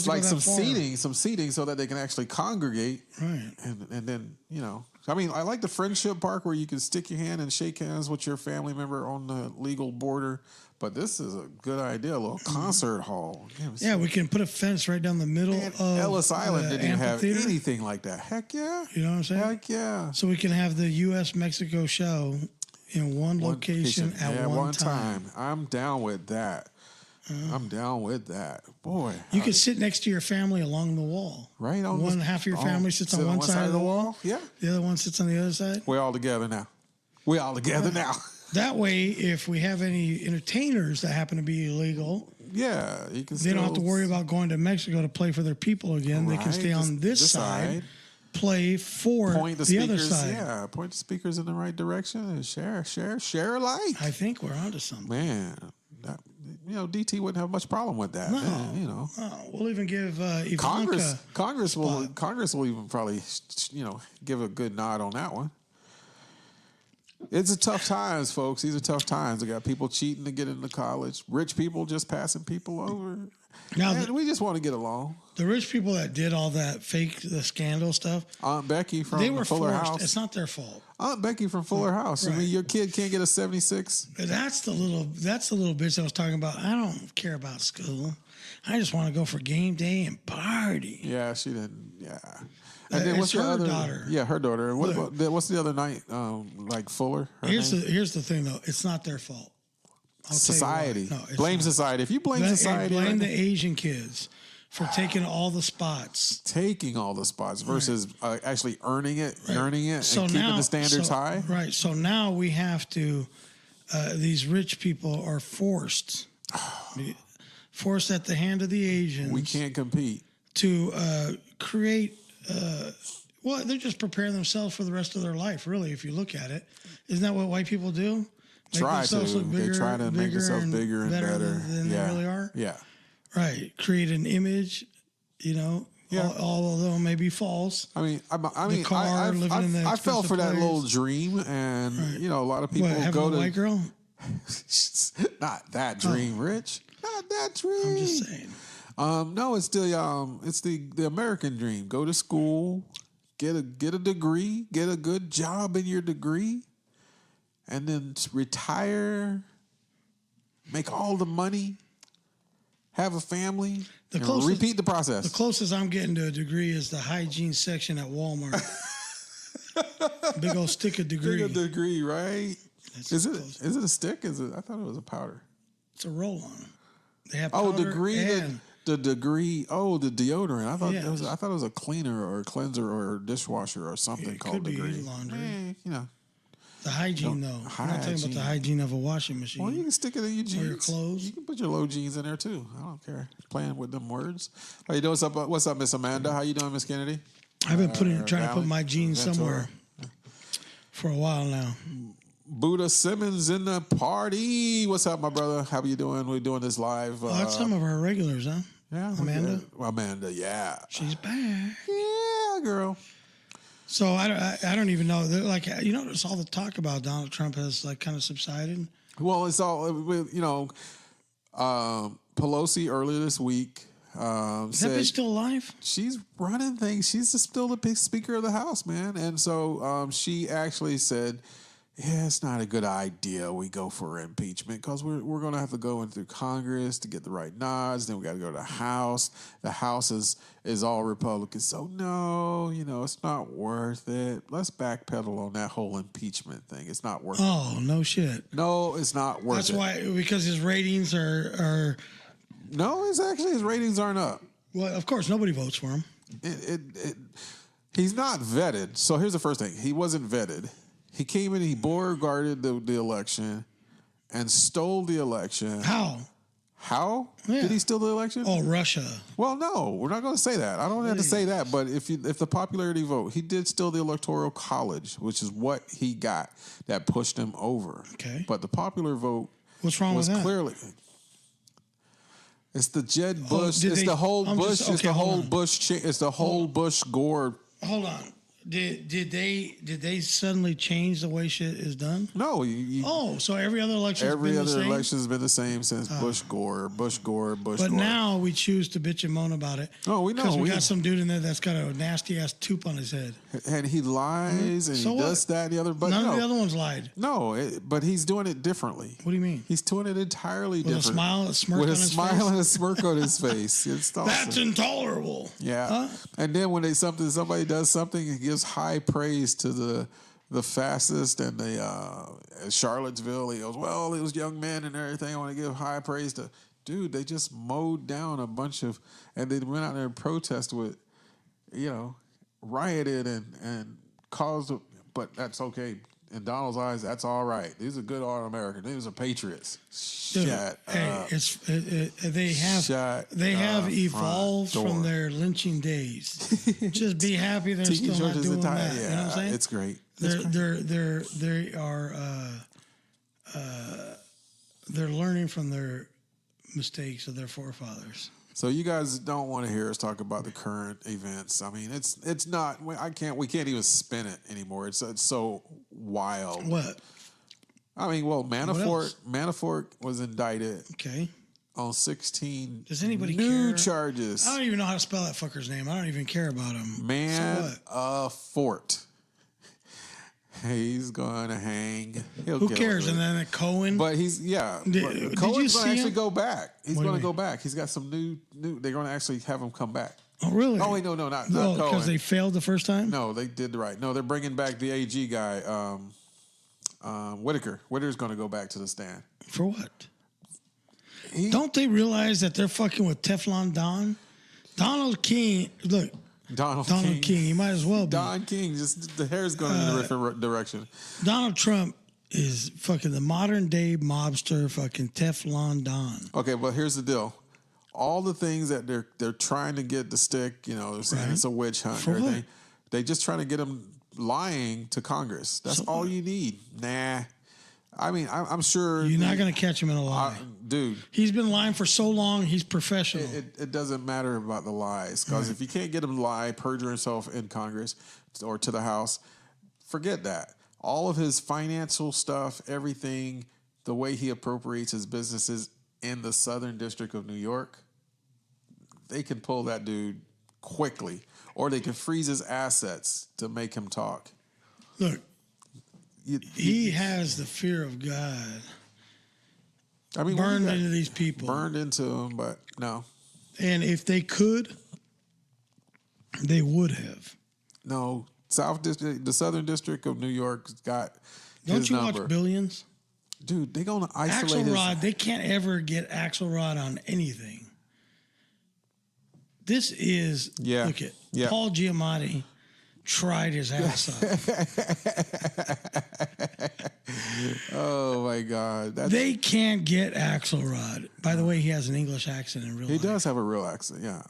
like some seating, so that they can actually congregate. Right. And then I like the friendship park where you can stick your hand and shake hands with your family member on the legal border. But this is a good idea, a little concert hall. Yeah, we can put a fence right down the middle of Ellis Island didn't even have amphitheater. anything like that. Heck yeah. You know what I'm saying? Heck yeah. So we can have the U.S.-Mexico show in one location at one time. I'm down with that. Boy. You could sit next to your family along the wall. Right on. One half of your family sits on one side of the wall. Yeah. The other one sits on the other side. We're all together now. That way, if we have any entertainers that happen to be illegal, you can. They don't have to worry about going to Mexico to play for their people again. Right. They can stay on this side, play for the other side. Yeah, point the speakers in the right direction and share alike. I think we're onto something. Man, DT wouldn't have much problem with that. No, we'll even give Ivanka Congress will even probably give a good nod on that one. It's a tough times, folks. These are tough times. We got people cheating to get into college. Rich people just passing people over. Now, we just want to get along. The rich people that did all that the scandal stuff. Aunt Becky from Fuller House. It's not their fault. Aunt Becky from Fuller House. Right. I mean, your kid can't get a 76. That's the little bitch I was talking about. I don't care about school. I just want to go for game day and party. Yeah, she didn't. Yeah. And then what's her daughter? Yeah, her daughter. What's the other night? Like Fuller. Here's the thing though. It's not their fault. Society. Blame society. If you blame society, blame the Asian kids for taking all the spots. Versus actually earning it and keeping the standards high. Right. So now we have to. These rich people are forced at the hand of the Asians. We can't compete to create. They're just preparing themselves for the rest of their life, really, if you look at it. Isn't that what white people do? They try to make themselves bigger and better than they really are. Yeah. Right. Create an image, although it may be false. I fell for that little dream, and a lot of people go to a white girl. Not that dream, Rich. Not that dream. I'm just saying. No, it's the American dream. Go to school, get a degree, get a good job in your degree, and then retire, make all the money, have a family, The and closest- repeat the process. The closest I'm getting to a degree is the hygiene section at Walmart. Big old stick of degree. Big degree, right? That's Is it? close. Is it a stick? Is it? I thought it was a powder. It's a roll-on. They have Oh, powder degree. and The degree. Oh, the deodorant. I thought Yeah. it was. I thought it was a cleaner or a cleanser or a dishwasher or something it called could be degree. laundry. You know. The hygiene, though. I'm not talking about the hygiene of a washing machine. Well, you can stick it in your jeans. your clothes. You can put your low jeans in there too. I don't care. Playing with them words. How you doing? What's up, Miss Amanda? How you doing, Miss Kennedy? I've been trying to Valley? put my jeans Ventura? somewhere for a while now. Buddha Simmons in the party. What's up, my brother? How you doing? We're doing this live. Oh, that's some of our regulars, huh? Yeah, Amanda? Amanda, yeah. She's back. Yeah, girl. So I don't even know. Like, there's all the talk about Donald Trump has like kind of subsided. Well, it's all, Pelosi earlier this week Is that said bitch still alive? she's running things. She's still the big speaker of the House, man. And so she actually said, yeah, it's not a good idea we go for impeachment because we're going to have to go in through Congress to get the right nods. Then we got to go to the House. The House is all Republicans. So, no, it's not worth it. Let's backpedal on that whole impeachment thing. It's not worth it. Oh, no shit. No, it's not worth That's it. why, because his ratings are No, his ratings aren't up. well, of course, nobody votes for him. He's not vetted. So here's the first thing. He wasn't vetted. He came in, he beauregarded the election and stole the election. How? How? Yeah. Did he steal the election? Oh, Russia. Well, no, we're not going to say that. I don't have to say that. But if the popularity vote, he did steal the Electoral College, which is what he got that pushed him over. Okay. But the popular vote What's wrong was with that? clearly. It's the Jed Bush. did It's they- the whole I'm Bush. just- It's okay, the hold whole on. Bush. It's the whole Bush Gore. Hold on. Did they suddenly change the way shit is done? No, Oh, so every other election every been the other same? election has been the same since Bush Gore. But Gore. now we choose to bitch and moan about it. Oh, we know. Because we got some dude in there that's got a nasty ass tube on his head. And he lies and So he what? does that and the other. But None no, of the other ones lied. no, but he's doing it differently. What do you mean? He's doing it entirely With a different. smile, a smirk with on a his smile face? and a smirk on his face. It's awesome. That's intolerable. Yeah. Huh? And then when somebody does something, he gives high praise to the fascist and the Charlottesville. He goes, well, it was young men and everything. I want to give high praise to. Dude, they just mowed down a bunch of, and they went out there and protest with, rioted and caused, but that's okay. In Donald's eyes, that's all right. These are good Americans. These are patriots. Dude, Shut hey, up. they have Shut have the evolved front door. from their lynching days. Just be happy they're Tiki still not George's doing entire- that. Yeah, You know what I'm saying? it's great. It's They're learning from their mistakes of their forefathers. So you guys don't want to hear us talk about the current events. I mean, it's not. We can't even spin it anymore. It's so wild. What? I mean, well, else? Manafort was indicted Okay. on 16 Does anybody new care? charges. I don't even know how to spell that fucker's name. I don't even care about him. So what? Manafort. He's gonna hang. He'll Who get cares? away with And it. then Cohen. But he's Did Cohen's you going see to actually him? go back. He's What do going you to go mean? back. He's got some new. They're going to actually have him come back. Oh, really? Oh wait, no, not No, Cohen. because they failed the first time. No, they did right. No, they're bringing back the AG guy, Whitaker. Whitaker's going to go back to the stand. For what? Don't they realize that they're fucking with Teflon Don? Donald King. Look, Donald King. He might as well be. Don King. Just the hair's going in a different direction. Donald Trump is fucking the modern day mobster, fucking Teflon Don. Okay, but here's the deal. All the things that they're trying to get to stick, they're saying Right. it's a witch hunt. For and what? everything. They just trying to get him lying to Congress. That's all you need. Nah. I mean, I'm sure. You're not going to catch him in a lie. Dude. He's been lying for so long, he's professional. It doesn't matter about the lies because if you can't get him to lie, perjure himself in Congress or to the House, forget that. All of his financial stuff, everything, the way he appropriates his businesses in the Southern District of New York, they can pull that dude quickly, or they can freeze his assets to make him talk. Look, he has the fear of God. I mean, burned into these people. Burned into them, but no. And if they could, they would have. No, South District, the Southern District of New York's got Don't his you number. watch Billions? Dude, they're going to isolate Axelrod, they can't ever get Axelrod on anything. This is, look at Paul Giamatti tried his ass off. Oh, my God. They can't get Axelrod. By the way, he has an English accent in real life. He does have a real accent, yeah.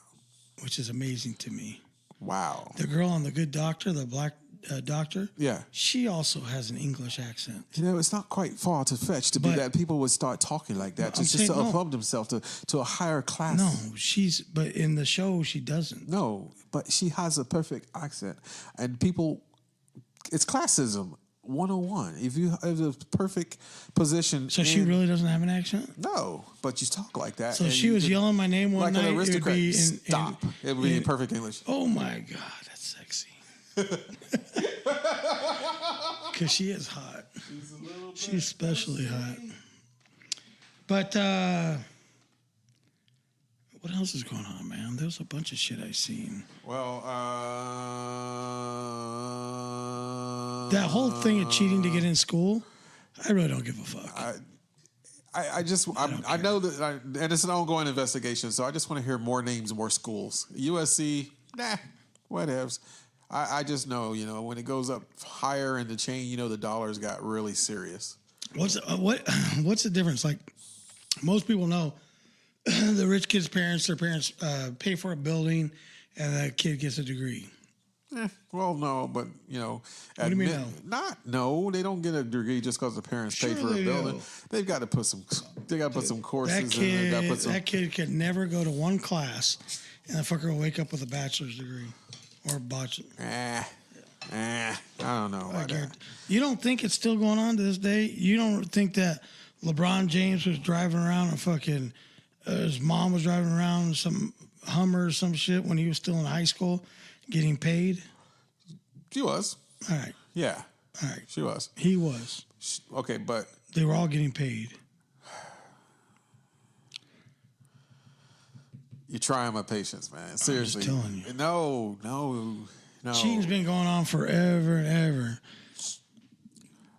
Which is amazing to me. Wow. The girl on The Good Doctor, the black doctor, yeah, she also has an English accent. You know, it's not quite far to fetch to be that people would start talking like that, just to uphold themselves to a higher class. No, but in the show, she doesn't. No, but she has a perfect accent. And people, it's classism 101. If you have a perfect position. So she really doesn't have an accent? No, but you talk like that. So she was yelling my name one night. Like an aristocrat. It Stop. It would be in perfect English. Oh, my God. That's sexy. Because she is hot. She's especially hot. But what else is going on, man? There's a bunch of shit I've seen. Well, that whole thing of cheating to get in school, I really don't give a fuck. I know that, and it's an ongoing investigation, so I just want to hear more names, more schools. USC, whatevs. I just know, when it goes up higher in the chain, the dollars got really serious. What's the difference? Like, most people know the rich kid's their parents pay for a building and the kid gets a degree. Well, no, but, what do you mean no? They don't get a degree just because the parents pay for a building. They've got to put some courses in. That kid could never go to one class and the fucker will wake up with a bachelor's degree. Or bachelor. I don't know about that. You don't think it's still going on to this day? You don't think that LeBron James was driving around a fucking, his mom was driving around some Hummer or some shit when he was still in high school getting paid? She was. All right. Yeah. All right. She was. He was. Okay, but. They were all getting paid. You're trying my patience, man. Seriously. I'm just telling you. No. Cheating's been going on forever and ever.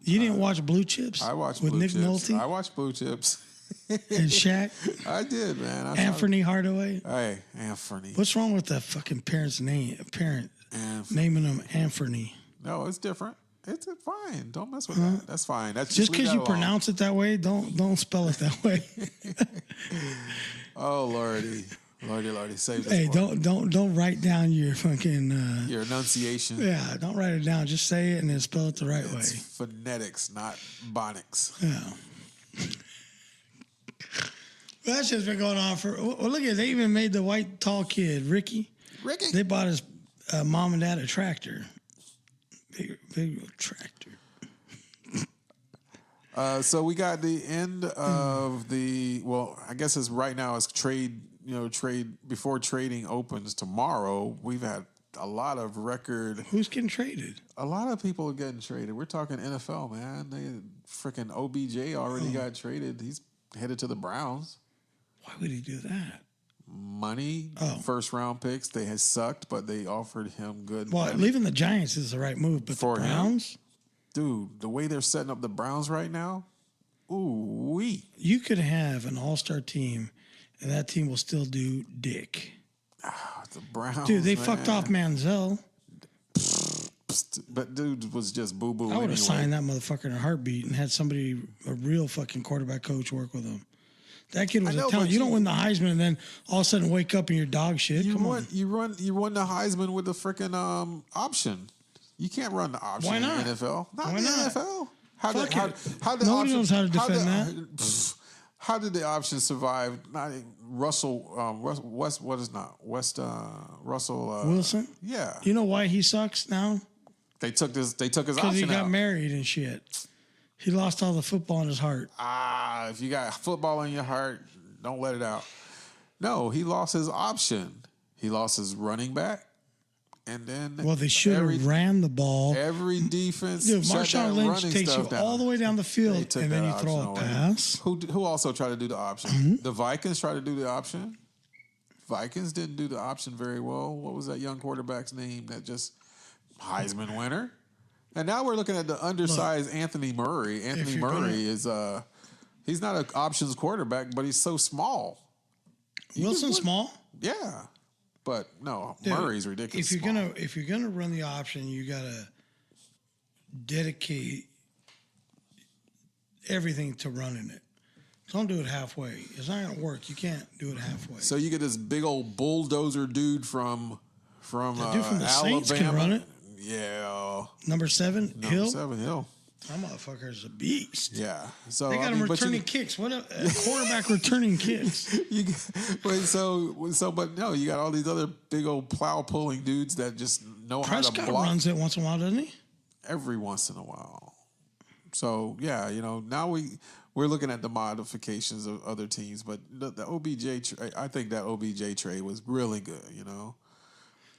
You didn't watch Blue Chips? I watched with Blue Nick Chips. Nolte? I watched Blue Chips. And Shaq? I did, man. Anthony Hardaway? Hey, Anthony. What's wrong with the fucking parent's name? Naming him Anthony. No, it's different. It's fine. Don't mess with that. That's fine. That's just because you pronounce it that way. Don't spell it that way. Oh Lordy, save us. Hey, don't write down your fucking your enunciation. Yeah, don't write it down. Just say it and then spell it the right way. Phonetics, not bonics. Yeah. That shit's been going on for. Well, look at it. They even made the white tall kid Ricky. They bought his mom and dad a tractor. Big tractor. So we got the end of the. Well, I guess it's right now. It's trade. Trade before trading opens tomorrow. We've had a lot of record. Who's getting traded? A lot of people are getting traded. We're talking NFL, man. They freaking OBJ already got traded. He's headed to the Browns. Why would he do that? Money, first round picks. They had sucked, but they offered him good. Well, money. Leaving the Giants is the right move, but For the Browns, dude, the way they're setting up the Browns right now, ooh wee. You could have an all-star team, and that team will still do dick. The Browns, dude, they fucked off Manziel. But dude was just boo boo. I would have signed that motherfucker in a heartbeat and had a real fucking quarterback coach work with him. That kid was a talent. You don't win the Heisman and then all of a sudden wake up and you're dog shit. You won the Heisman with the freaking option. You can't run the option in the NFL. Not in the NFL. How Nobody knows how to defend that. How did the option survive? Russell Wilson? Yeah. You know why he sucks now? They took his option because he got out. married and shit. He lost all the football in his heart. If you got football in your heart, don't let it out. No, he lost his option. He lost his running back, And then they should have ran the ball. Every defense. Dude, Marshawn Lynch takes you all the way down the field, and then you throw a pass. Who also tried to do the option? Mm-hmm. The Vikings tried to do the option. Vikings didn't do the option very well. What was that young quarterback's name that just Heisman winner? And now we're looking at the undersized Anthony Murray. Anthony Murray is he's not an options quarterback, but he's so small. Wilson small? Yeah. But no, dude, Murray's ridiculous. If you're gonna run the option, you gotta dedicate everything to running it. Don't do it halfway. It's not gonna work. You can't do it halfway. So you get this big old bulldozer dude from the dude from the Alabama. Saints can run it. Yeah. Number 7, Hill. Number 7, Hill. That motherfucker's a beast. Yeah. So they got him returning kicks. What a quarterback returning kicks. But no, you got all these other big old plow pulling dudes that just know Prescott how to block. Runs it once in a while, doesn't he? Every once in a while. So yeah, now we're looking at the modifications of other teams, but the OBJ, I think that OBJ trade was really good.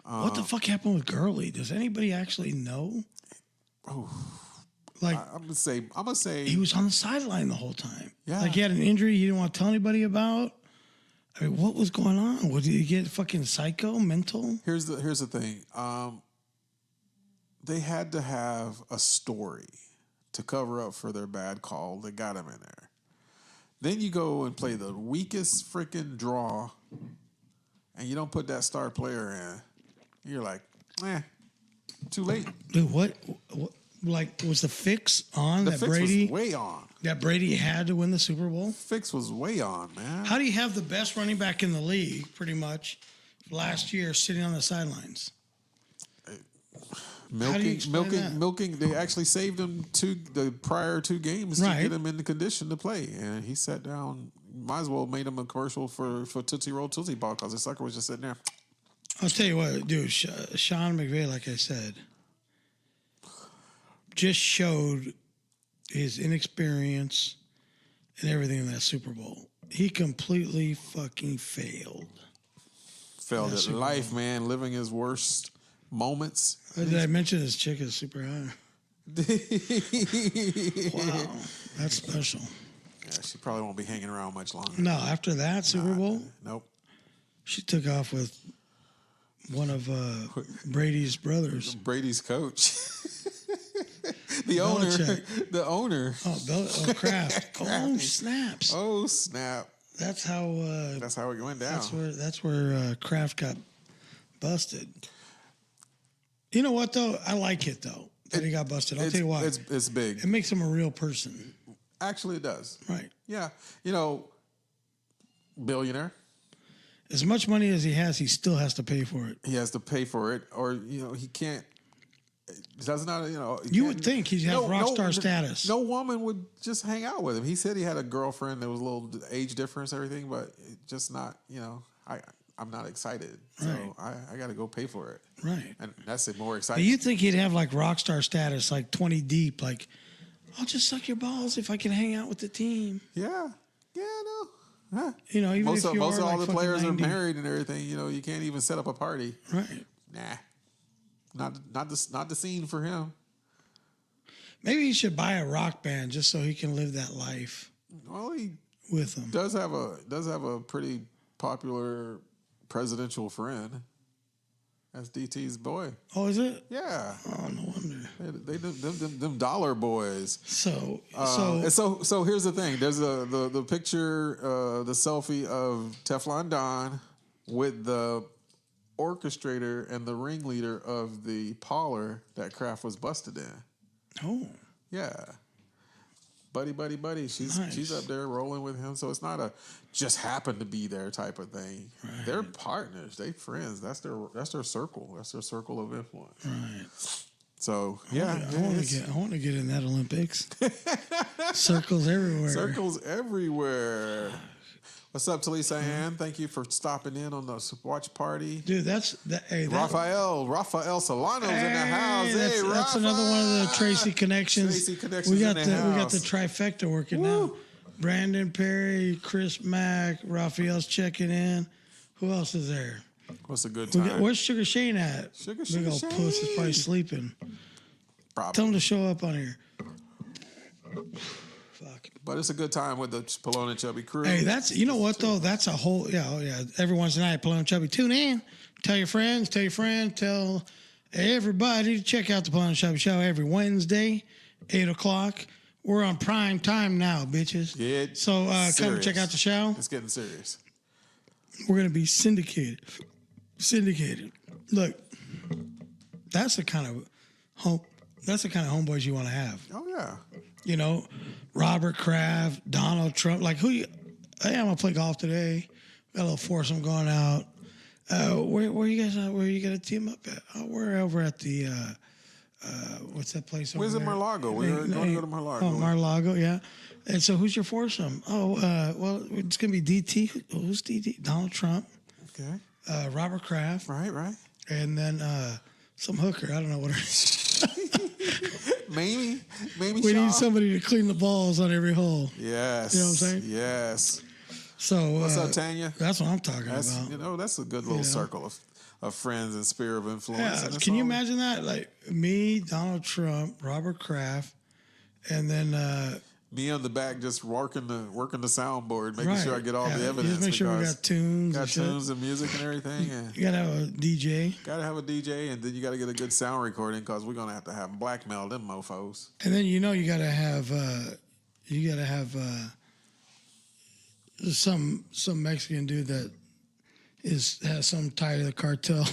What the fuck happened with Gurley? Does anybody actually know? Oh. Like I'm gonna say he was on the sideline the whole time. Yeah, like he had an injury he didn't want to tell anybody about. I mean, what was going on? Did he get fucking psycho, mental? Here's the thing. They had to have a story to cover up for their bad call. They got him in there. Then you go and play the weakest freaking draw, and you don't put that star player in. You're like, too late. Dude, what like was the fix on the that fix Brady was way on. That Brady had to win the Super Bowl? Fix was way on, man. How do you have the best running back in the league pretty much last year sitting on the sidelines? Milking. They actually saved him the prior 2 games to get him in the condition to play, and he sat down. Might as well made him a commercial for Tootsie Roll Tootsie Ball because the sucker was just sitting there. I'll tell you what, dude. Sean McVay, like I said, just showed his inexperience and everything in that Super Bowl. He completely fucking failed. Failed at life, man. Living his worst moments. Did I mention his chick is super high? Wow, that's special. Yeah, she probably won't be hanging around much longer. No, after that Super Bowl, nope. She took off with one of Brady's brothers. Brady's coach. The owner. Oh, Kraft. Oh, snaps. Oh, snap. That's how it went down. That's where Kraft got busted. You know what though? I like it though that he got busted. I'll tell you why. It's big. It makes him a real person. Actually, it does. Right. Yeah. Billionaire. As much money as he has, he still has to pay for it. He has to pay for it, or he can't. Does not. You would think he'd have rock star status. No woman would just hang out with him. He said he had a girlfriend. There was a little age difference, everything, but just not. I'm not excited, so I got to go pay for it. Right, and that's more exciting. But you think he'd have like rock star status, like 20 deep, like I'll just suck your balls if I can hang out with the team. Yeah, no. Huh. Even most if of all like the players 90. are married and everything. You can't even set up a party. Right. Nah. Not the scene for him. Maybe he should buy a rock band just so he can live that life. Well, he with them does have a pretty popular presidential friend. That's DT's boy. Oh, is it? Yeah. Oh, no wonder. They them dollar boys. So here's the thing. There's the picture, the selfie of Teflon Don with the orchestrator and the ringleader of the parlor that Kraft was busted in. Oh. Yeah. Buddy. She's up there rolling with him. So it's not a just happen to be there type of thing. Right. They're partners. They friends. That's their circle. That's their circle of influence. Right. So I want to get in that Olympics. Circles everywhere. Circles everywhere. What's up, Talisa Ann? Thank you for stopping in on the watch party. Dude, Rafael Solano's in the house. That's another one of the Tracy connections. We got the trifecta working now. Brandon Perry, Chris Mack, Raphael's checking in. Who else is there? What's a good time? Where's Sugar Shane at? Big old Shane. puss is probably sleeping. Probably. Tell him to show up on here. Fuck. But it's a good time with the Pelon and Chubby crew. Hey, you know what though? That's a whole every Wednesday night, Pelon and Chubby. Tune in. Tell your friends. Tell everybody to check out the Pelon and Chubby show every Wednesday, 8:00. We're on prime time now, bitches. Yeah. So come and check out the show. It's getting serious. We're gonna be syndicated. Look, that's the kind of homeboys you want to have. Oh yeah. You know, Robert Kraft, Donald Trump. Like hey, I'm gonna play golf today. Got a little foursome going out. Where you guys at? Where you got a team up at? Oh, we're over at the what's that place over Where's there? it, Mar-Lago? We're going to go to Mar-Lago. Oh, Mar-Lago, yeah. And so who's your foursome? Oh, well, it's going to be DT. Who's DT? Donald Trump. Okay. Robert Kraft. Right. And then some hooker. I don't know what her Maybe We Shaw. need somebody to clean the balls on every hole. Yes. You know what I'm saying? Yes. So What's up, Tanya? That's what I'm talking about. You know, that's a good little circle of friends and sphere of influence. Yeah. And Can you imagine that? Like me, Donald Trump, Robert Kraft, and then me on the back just working the soundboard, making right. sure I get all the evidence. Just make sure we got tunes. Got tunes and music and everything. And you gotta have a DJ. Gotta have a DJ, and then you gotta get a good sound recording because we're gonna have to have blackmail them mofos. And then you gotta have some Mexican dude that has some tie to the cartel.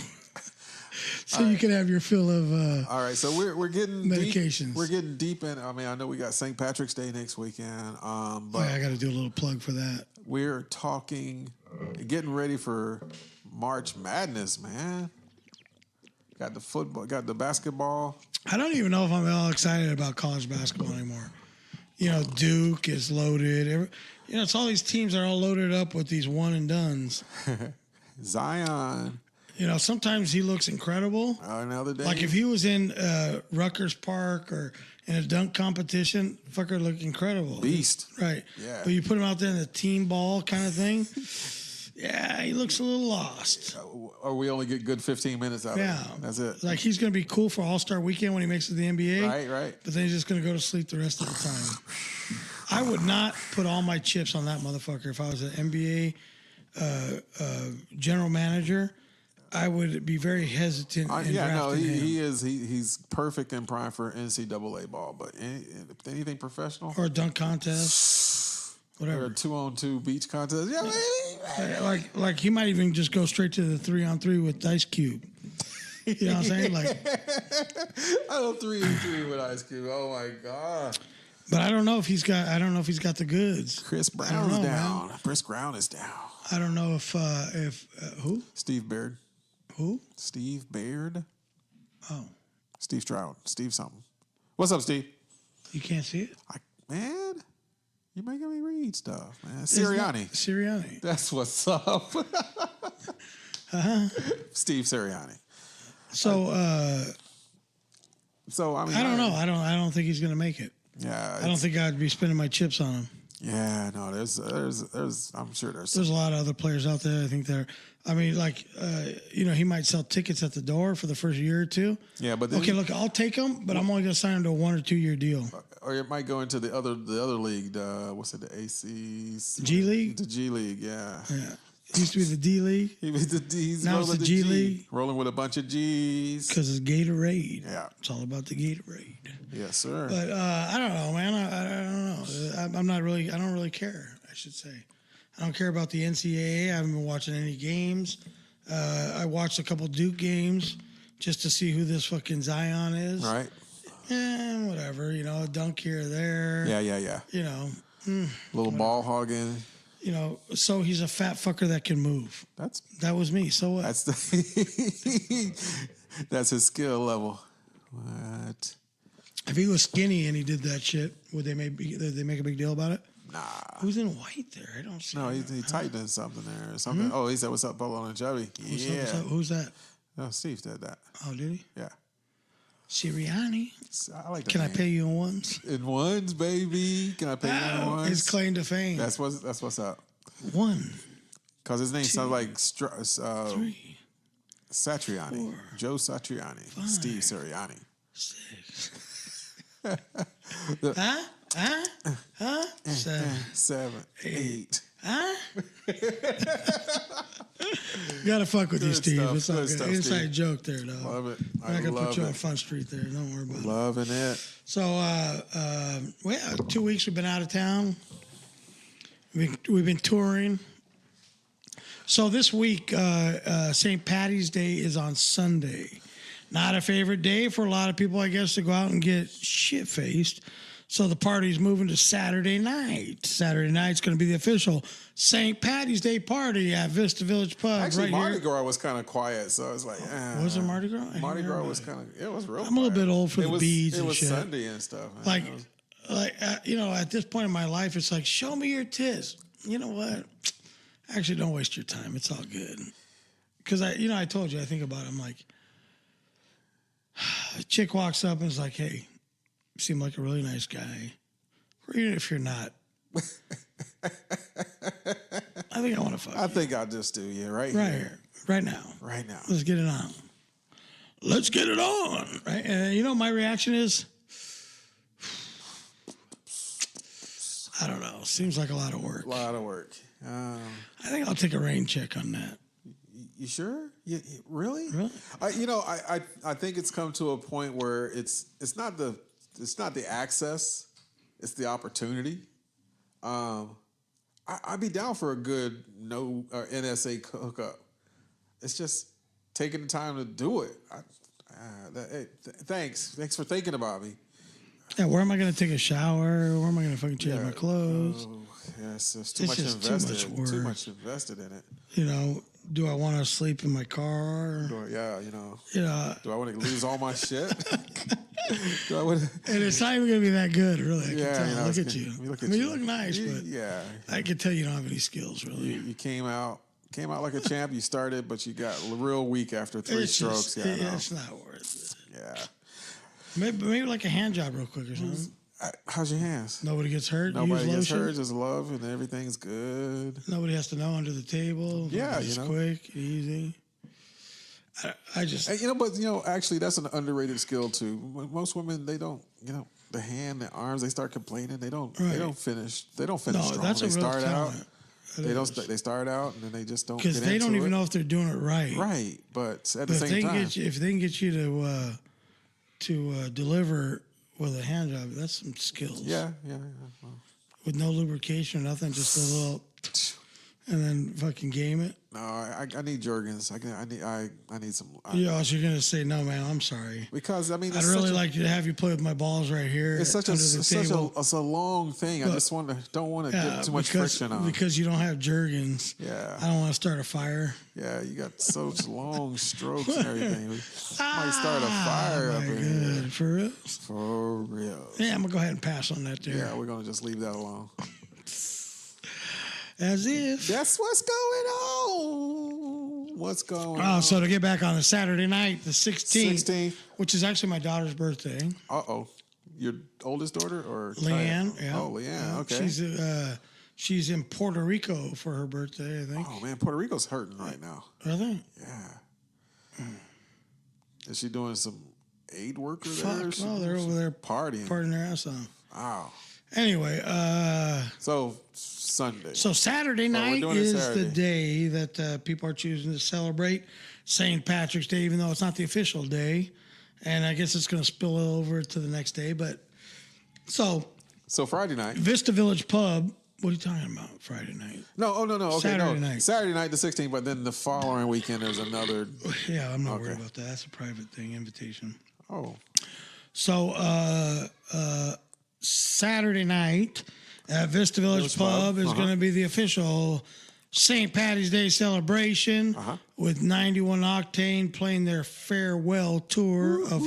So you can have your fill of all right, so we're getting medications. Deep, we're getting deep in. I mean, I know we got St. Patrick's Day next weekend, but I got to do a little plug for that. We're getting ready for March Madness, man. Got the football, got the basketball. I don't even know if I'm all excited about college basketball anymore. You know, Duke is loaded. It's all these teams that are all loaded up with these one and dones. Zion. Sometimes he looks incredible. Another day. Like if he was in Rutgers Park or in a dunk competition, fucker looked incredible. Beast. Right. Yeah. But you put him out there in the team ball kind of thing, yeah, he looks a little lost. Or we only get good 15 minutes out of him. That's it. Like he's going to be cool for All-Star Weekend when he makes it to the NBA. Right. But then he's just going to go to sleep the rest of the time. I would not put all my chips on that motherfucker if I was an NBA general manager. I would be very hesitant. He's perfect in prime for NCAA ball, but anything professional or a dunk contest, whatever, or a 2-on-2 beach contest. Yeah, like he might even just go straight to the 3-on-3 with Ice Cube. You know what I'm saying? Like, I don't 3-on-3 with Ice Cube. Oh my god! But I don't know if he's got the goods. Chris Brown's down. Man. Chris Brown is down. I don't know if who? Steve Baird. Who? Steve Baird. Oh. Steve Stroud. Steve something. What's up, Steve? You can't see it? Man, you're making me read stuff, man. Sirianni. That's what's up. Steve Sirianni. So, I mean, I don't know. I don't think he's going to make it. Yeah. I don't think I'd be spending my chips on him. Yeah, no, there's I'm sure there's a lot of other players out there. I think he might sell tickets at the door for the first year or two. Yeah, but okay, look, I'll take him, but I'm only going to sign him to a 1 or 2 year deal. Or it might go into the other league. The AC? G League? The G League, yeah. Yeah. It used to be the D League. He was the D. Now it's the G League. Rolling with a bunch of G's. Because it's Gatorade. Yeah. It's all about the Gatorade. Yes, sir. But I don't know, man. I don't know. I don't really care, I should say. I don't care about the NCAA. I haven't been watching any games. I watched a couple Duke games just to see who this fucking Zion is. Right. And whatever, a dunk here or there. Yeah. Little ball hogging. So he's a fat fucker that can move. That was me. So what? That's his skill level. What? If he was skinny and he did that shit, would they make a big deal about it? Nah. Who's in white there? I don't see. No, he tightened something there or something. Mm-hmm. Oh, he said, "What's up, Pelon and Chubby?" Yeah. What's up? Who's that? No, Steve did that. Oh, did he? Yeah. Sirianni. I like that. Can I pay you in ones? In ones, baby. Can I pay you in ones? His claim to fame. That's what's up. One. Because his name sounds like 3. Satriani. Joe Satriani. Steve Sirianni. 6. Huh? 7, 8. Huh? Gotta fuck with you, Steve. stuff, It's all good good. stuff, Inside Steve. joke there, though. Love it. I'm not gonna put you on it. Fun Street there. Don't worry about it. Loving it. So, 2 weeks we've been out of town. We've been touring. So this week, St. Patty's Day is on Sunday. Not a favorite day for a lot of people, I guess, to go out and get shit-faced. So the party's moving to Saturday night. Saturday night's going to be the official St. Patty's Day party at Vista Village Pub. Actually, right Mardi here. Gras was kind of quiet, so I was like, Was it Mardi Gras? Mardi Gras was kind of, it was real I'm a little quiet. bit old for the beads and shit. It was Sunday and stuff. Man. Like, It was- at this point in my life, it's like, show me your tits. You know what? Actually, don't waste your time. It's all good. Because I told you, I think about it. I'm like, a chick walks up and is like, hey, you seem like a really nice guy. Or even if you're not. I think I want to fuck I you. think I'll just do you right Right here. here. Right now. Right now. Let's get it on. Let's get it on. Right? And my reaction is, I don't know. Seems like a lot of work. A lot of work. I think I'll take a rain check on that. You sure? Really? Really? I think it's come to a point where it's not the access, it's the opportunity. I'd be down for a good NSA hookup. It's just taking the time to do it. Thanks for thinking about me. Yeah, where am I going to take a shower? Where am I going to fucking change my clothes? Oh, yes, there's too It's much just too invested. much work. Too much invested in it. Do I want to sleep in my car? Or, yeah, Do I want to lose all my shit? Do I want to? And it's not even going to be that good, really. I can Yeah, tell. Look at you. You look nice, You- but yeah, I can tell you don't have any skills, really. you came out like a champ. You started, but you got real weak after 3 It's strokes. just, Yeah, I know. it's not worth it. Yeah. Maybe like a hand job real quick or something. How's your hands? Nobody gets hurt. Nobody Use gets lotion. hurt. Just love, and everything's good. Nobody has to know under the table. Yeah, Just quick, easy. I just... And, actually, that's an underrated skill too. Most women, they don't, the hand, the arms, they start complaining. They don't finish. They don't finish No, strong. that's They a real start out. talent. They start out and then they just don't. Because they don't even know if they're doing it right. Right, but at But the same time, if they can get you to deliver with a hand job, that's some skills. yeah. With no lubrication or nothing, just a little, and then fucking game it. No, I need Jergens. I need some. You're gonna say no, man. I'm sorry. Because I mean, I'd really like to have you play with my balls right here. It's such under the table. it's a long thing. I just don't want to get too much friction on. Because you don't have Jergens. Yeah. I don't want to start a fire. Yeah, you got such long strokes and everything. We might start a fire up in here. Good. For real? For real. Yeah, I'm gonna go ahead and pass on that there. Yeah, we're gonna just leave that alone. As if. That's what's going on. What's going Oh, on? so to get back on the Saturday night, the 16th, 16th. which is actually my daughter's birthday. Your oldest daughter or Leanne, yeah. Oh, Leanne. Okay. She's in Puerto Rico for her birthday, I think. Oh man, Puerto Rico's hurting right now. Really? Yeah. Is she doing some aid work there? Fuck, no, they're over there partying. partying their ass off. Wow. Anyway, So Sunday. so Saturday night doing it is Saturday. the day that people are choosing to celebrate St. Patrick's Day, even though it's not the official day. And I guess it's going to spill over to the next day. But so Friday night. Vista Village Pub. What are you talking about? Friday night? No. Okay. Saturday no. night. Saturday night, the 16th. But then the following weekend, there's another. Yeah, I'm not worried Okay. about that. That's a private thing, invitation. Oh. So Saturday night at Vista Village Pub is going to be the official St. Patty's Day celebration with 91 Octane playing their farewell tour of.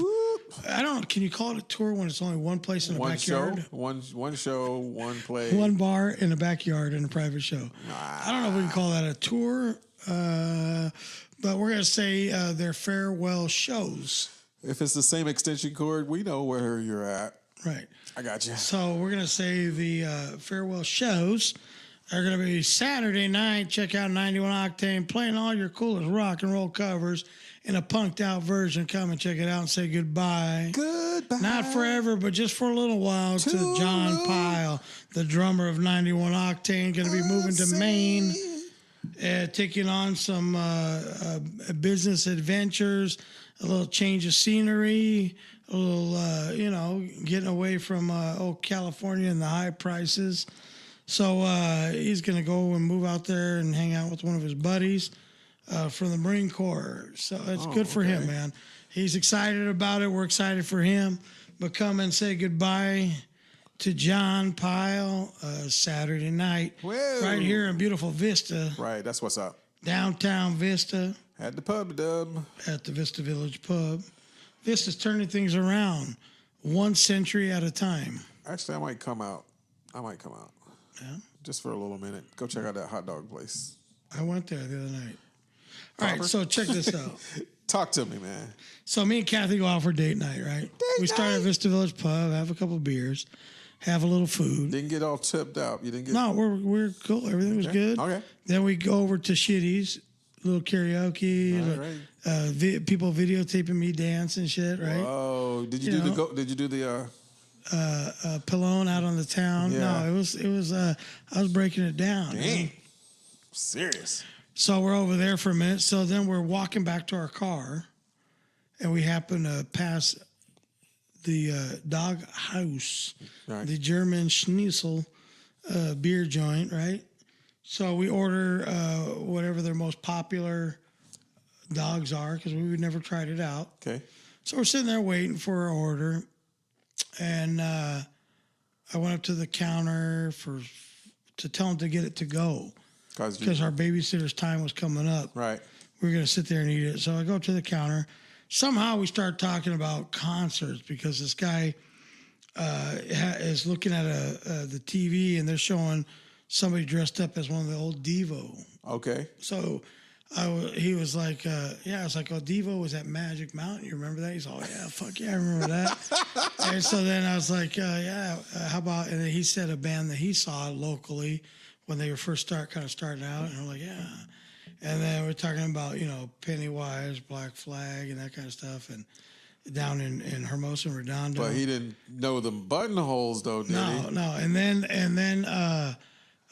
I don't know. Can you call it a tour when it's only one place in the backyard? One show, one play. One bar in the backyard in a private show. I don't know if we can call that a tour, but we're going to say their farewell shows. If it's the same extension cord, we know where you're at. Right. I got you. So we're going to say the farewell shows are going to be Saturday night. Check out 91 Octane playing all your coolest rock and roll covers in a punked out version. Come and check it out and say goodbye. Goodbye. Not forever, but just for a little while to John Pyle, the drummer of 91 Octane, going to be moving to Maine, taking on some business adventures, a little change of scenery, a little, getting away from old California and the high prices. So he's going to go and move out there and hang out with one of his buddies from the Marine Corps. So it's good for him, man. He's excited about it. We're excited for him. But come and say goodbye to John Pyle Saturday night. Whoa. Right here in beautiful Vista. Right, that's what's up. Downtown Vista. At the pub, dub. At the Vista Village Pub. Vista's turning things around 1 century at a time. Actually, I might come out. Yeah. Just for a little minute. Go check out that hot dog place. I went there the other night. All right, so check this out. Talk to me, man. So me and Kathy go out for date night, right? We start at Vista Village Pub, have a couple beers, have a little food. Didn't get all tipped out. You didn't get. No, we're cool. Everything was good. Okay. Then we go over to Shitty's, little karaoke, people videotaping me dance and shit, right? Oh, did you do the Pelon out on the town? Yeah. No, it was I was breaking it down. Dang. Serious. So we're over there for a minute. So then we're walking back to our car, and we happen to pass the Dog House, Right. the German Schnitzel beer joint, right? So we order whatever their most popular dogs are because we would never tried it out. Okay. So we're sitting there waiting for our order, and I went up to the counter to tell them to get it to go because our babysitter's time was coming up. Right. We were going to sit there and eat it. So I go to the counter. Somehow we start talking about concerts because this guy is looking at the TV and they're showing somebody dressed up as one of the old Devo. Okay. So he was like, I was like, oh, Devo was at Magic Mountain. You remember that? He's all, yeah, fuck yeah, I remember that. And so then I was like, how about, and then he said a band that he saw locally when they were first starting out. And we're like, yeah. And then we're talking about, Pennywise, Black Flag, and that kind of stuff. And down in Hermosa and Redondo. But he didn't know the buttonholes, though, did he? No. And then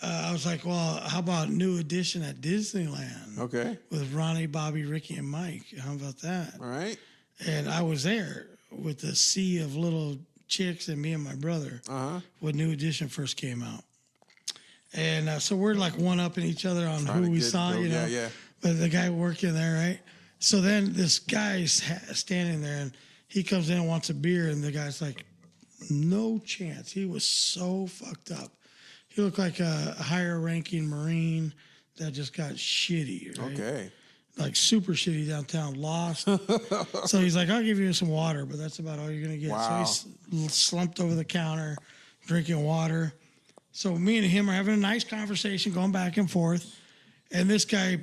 I was like, well, how about New Edition at Disneyland? Okay. With Ronnie, Bobby, Ricky, and Mike. How about that? All right. And I was there with the sea of little chicks and me and my brother when New Edition first came out. And so we're like one-upping each other on who we saw, Yeah. But the guy working there, right? So then this guy's standing there, and he comes in and wants a beer, and the guy's like, no chance. He was so fucked up. He looked like a higher-ranking Marine that just got shitty, right? Okay. Like super shitty downtown, lost. So he's like, I'll give you some water, but that's about all you're going to get. Wow. So he's slumped over the counter, drinking water. So me and him are having a nice conversation, going back and forth. And this guy,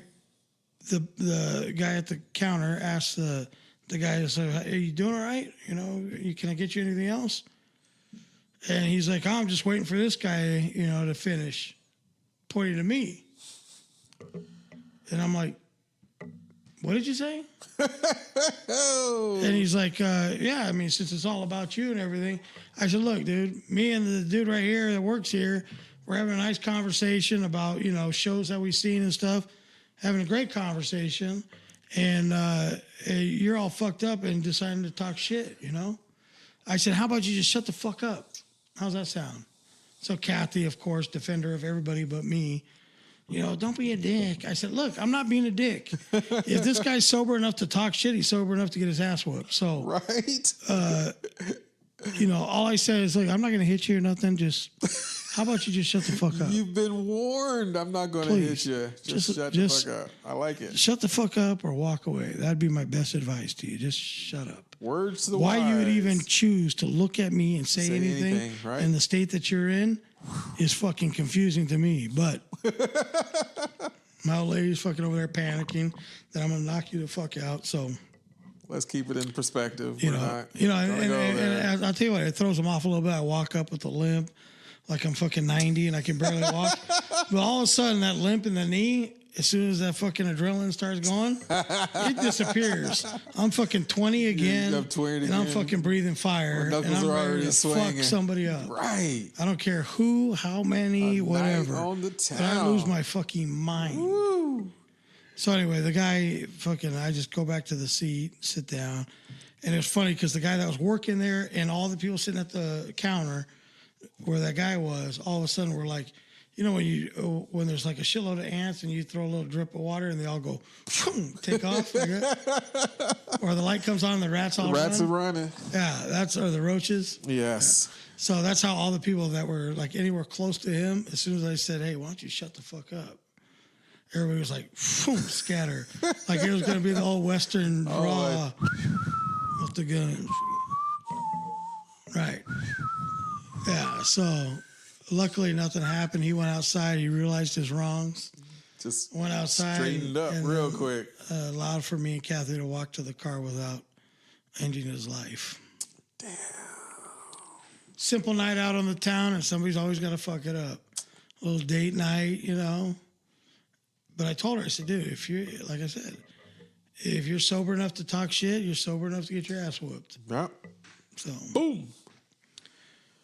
the guy at the counter asks the guy, "Are you doing all right? Can I get you anything else?" And he's like, "Oh, I'm just waiting for this guy, to finish," pointing to me. And I'm like, "What did you say?" And he's like, yeah, I mean, since it's all about you and everything. I said, look, dude, me and the dude right here that works here, we're having a nice conversation about, shows that we've seen and stuff, having a great conversation. And you're all fucked up and deciding to talk shit, I said, how about you just shut the fuck up? How's that sound? So Kathy, of course, defender of everybody but me, don't be a dick. I said, look, I'm not being a dick. If this guy's sober enough to talk shit, he's sober enough to get his ass whooped. So, right. All I said is, look, I'm not going to hit you or nothing. Just, how about you just shut the fuck up? You've been warned. I'm not going to hit you. Just shut the fuck up. I like it. Shut the fuck up or walk away. That'd be my best advice to you. Just shut up. Words to the Why wise. you would even choose to look at me and say anything right? in the state that you're in is fucking confusing to me. But my old lady's fucking over there panicking that I'm going to knock you the fuck out. So let's keep it in perspective. And I'll tell you what, it throws them off a little bit. I walk up with a limp, like I'm fucking 90 and I can barely walk. But all of a sudden, that limp in the knee, as soon as that fucking adrenaline starts going, it disappears. I'm fucking 20 again, I'm 20 and I'm again. fucking breathing fire, and knuckles I'm are ready already to swinging. fuck somebody up. Right. I don't care who, how many, whatever. on the But I town. lose my fucking mind. Woo. So anyway, the guy fucking, I just go back to the seat, sit down. And it's funny because the guy that was working there and all the people sitting at the counter where that guy was, all of a sudden were like, you know, when there's like a shitload of ants and you throw a little drip of water and they all go, take off. Like that. Or the light comes on and the rats all Rats run. are running. Yeah, or the roaches. Yes. So that's how all the people that were like anywhere close to him, as soon as I said, hey, why don't you shut the fuck up? Everybody was like, scatter. Like it was going to be the old Western draw with the guns. Right. Yeah, so luckily nothing happened. He went outside. He realized his wrongs. Just Went outside. straightened up and real then, quick. Allowed for me and Kathy to walk to the car without ending his life. Damn. Simple night out on the town, and somebody's always got to fuck it up. A little date night, you know. But I told her, I said, dude, if you're, like I said, if you're sober enough to talk shit, you're sober enough to get your ass whooped. Yep. So, Boom.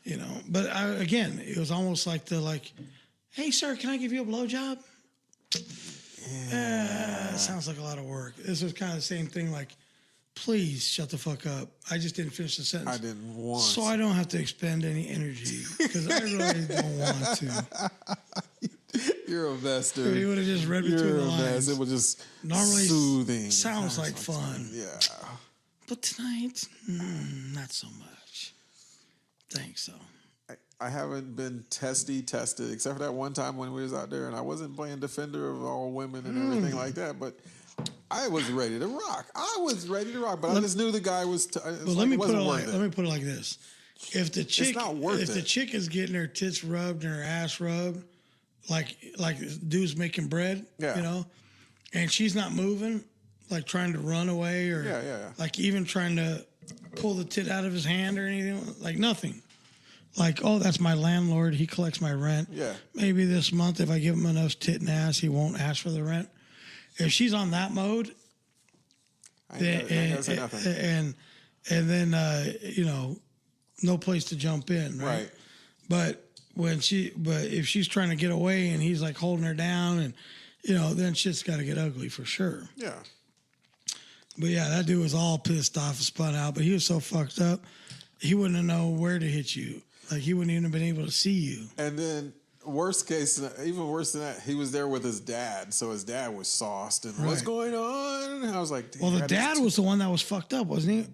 you know, but again, it was almost like hey, sir, can I give you a blowjob? Sounds like a lot of work. This was kind of the same thing, like, please shut the fuck up. I just didn't finish the sentence. I didn't want. So I don't have to expend any energy because I really don't want to. You're a mess, dude. He would have just read between You're the a mess. lines. It was just Normally soothing. sounds like fun. Yeah. But tonight, not so much. Thanks, though. I haven't been tested, except for that one time when we was out there, and I wasn't playing defender of all women and everything like that, but I was ready to rock. But I just knew the guy was. Well, let me put it like this: if the chick, not worth if the it. chick is getting her tits rubbed and her ass rubbed, like dude's making bread, Yeah. you know, and she's not moving, like trying to run away or Yeah. like even trying to pull the tit out of his hand or anything, like nothing. Like, oh, that's my landlord. He collects my rent. Yeah. Maybe this month, if I give him enough tit and ass, he won't ask for the rent. If she's on that mode, I ain't gotta say nothing. and then you know, no place to jump in, right? But if she's trying to get away and he's like holding her down, and you know, then shit's got to get ugly for sure. Yeah. But yeah, that dude was all pissed off and spun out. But he was so fucked up, he wouldn't have known where to hit you. Like he wouldn't even have been able to see you. And then worst case, even worse than that, he was there with his dad, so his dad was sauced and what's Right. going on? And I was like, Well, the dad was the one that was fucked up, wasn't he?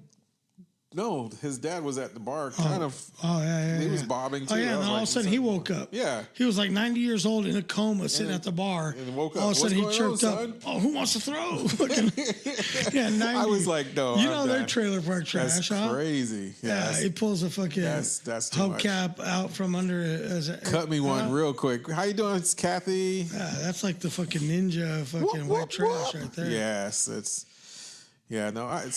No, his dad was at the bar, kind of. Oh yeah. He was bobbing too. Oh yeah, I and was then all like, of a sudden he woke up. Yeah. He was like 90 years old in a coma, sitting at the bar. And woke up. All of a sudden What's he going on, chirped up. son? Oh, who wants to throw? Yeah, 90. I was like, no, You I'm know their done. trailer park trash, That's huh? crazy. Yeah, he pulls a fucking that's too much. hubcap out from under it. Cut me one real quick. How you doing, it's Kathy? Yeah, that's like the fucking ninja fucking white trash right there. Yes, it's. Yeah, no. I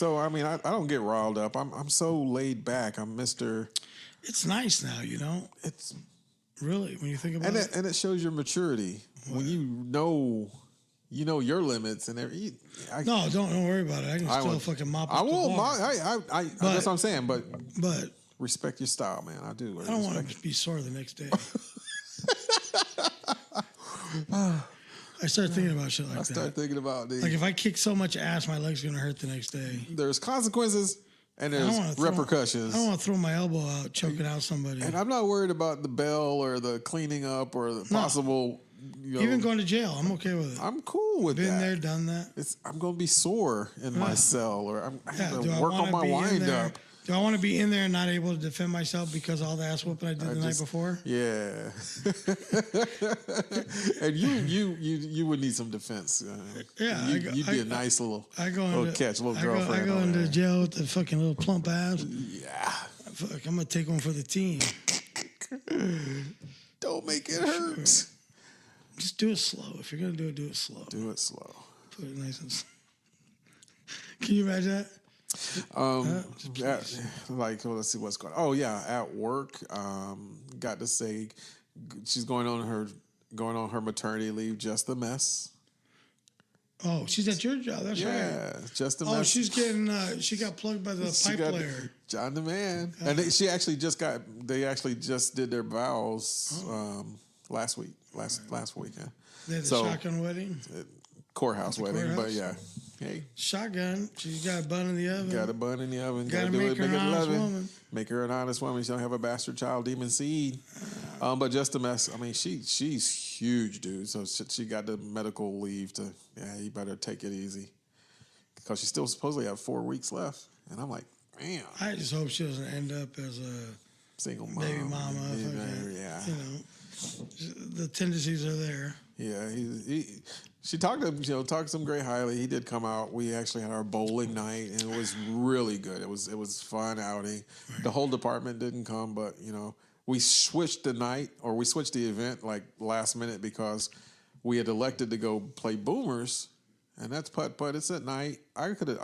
don't get riled up. I'm so laid back. I'm Mr. It's nice now, you know. It's Really, when you think about it. and it shows your maturity when you know your limits and everything. No, don't worry about it. I can still would- fucking mop I up the won't. bar. That's what I'm saying. But But respect your style, man. I do. I don't want to be sore the next day. I start thinking about shit like I start that. thinking about Like if I kick so much ass, my leg's gonna hurt the next day. there's consequences and I don't wanna there's throw- repercussions. I don't want to throw my elbow out choking out somebody. And I'm not worried about the bell or the cleaning up or the possible. Even going to jail, I'm okay with it. I'm cool with Been that. there, done that. I'm gonna be sore in my cell, or I have to work on my be in wind there? up. Do I want to be in there and not able to defend myself because of all the ass whooping I did the night before? Yeah. And you would need some defense. Yeah, you'd be a nice little catch, little girlfriend. I go over into there. jail with the fucking little plump ass. Yeah. Fuck, I'm gonna take one for the team. Don't make it hurt. Just do it slow. If you're gonna do it slow. Do it slow. Put it nice and. Can you imagine that? Like, let's see what's going on. Oh, yeah, at work, got to say she's going on her maternity leave. Just a mess. Oh, she's at your job. That's right. Yeah, just a mess. Oh, she's getting. She got plugged by the pipe layer. John the Man, and they actually just did their vows last week. Last weekend. They had the shotgun wedding. Courthouse wedding, but yeah. Hey, shotgun. She's got a bun in the oven. Got a bun in the oven. Gotta make her an honest woman. Make her an honest woman. She don't have a bastard child, demon seed. But just a mess. I mean, she's huge, dude. So she got the medical leave to. Yeah, you better take it easy because she still supposedly have 4 weeks left. And I'm like, man. I just hope she doesn't end up as a single mom, baby mama. Yeah, you know, the tendencies are there. Yeah, she talked some great highly. He did come out. We actually had our bowling night, and it was really good. It was fun outing. Right. The whole department didn't come, but we switched the event like last minute because we had elected to go play boomers, and that's putt. It's at night. I could have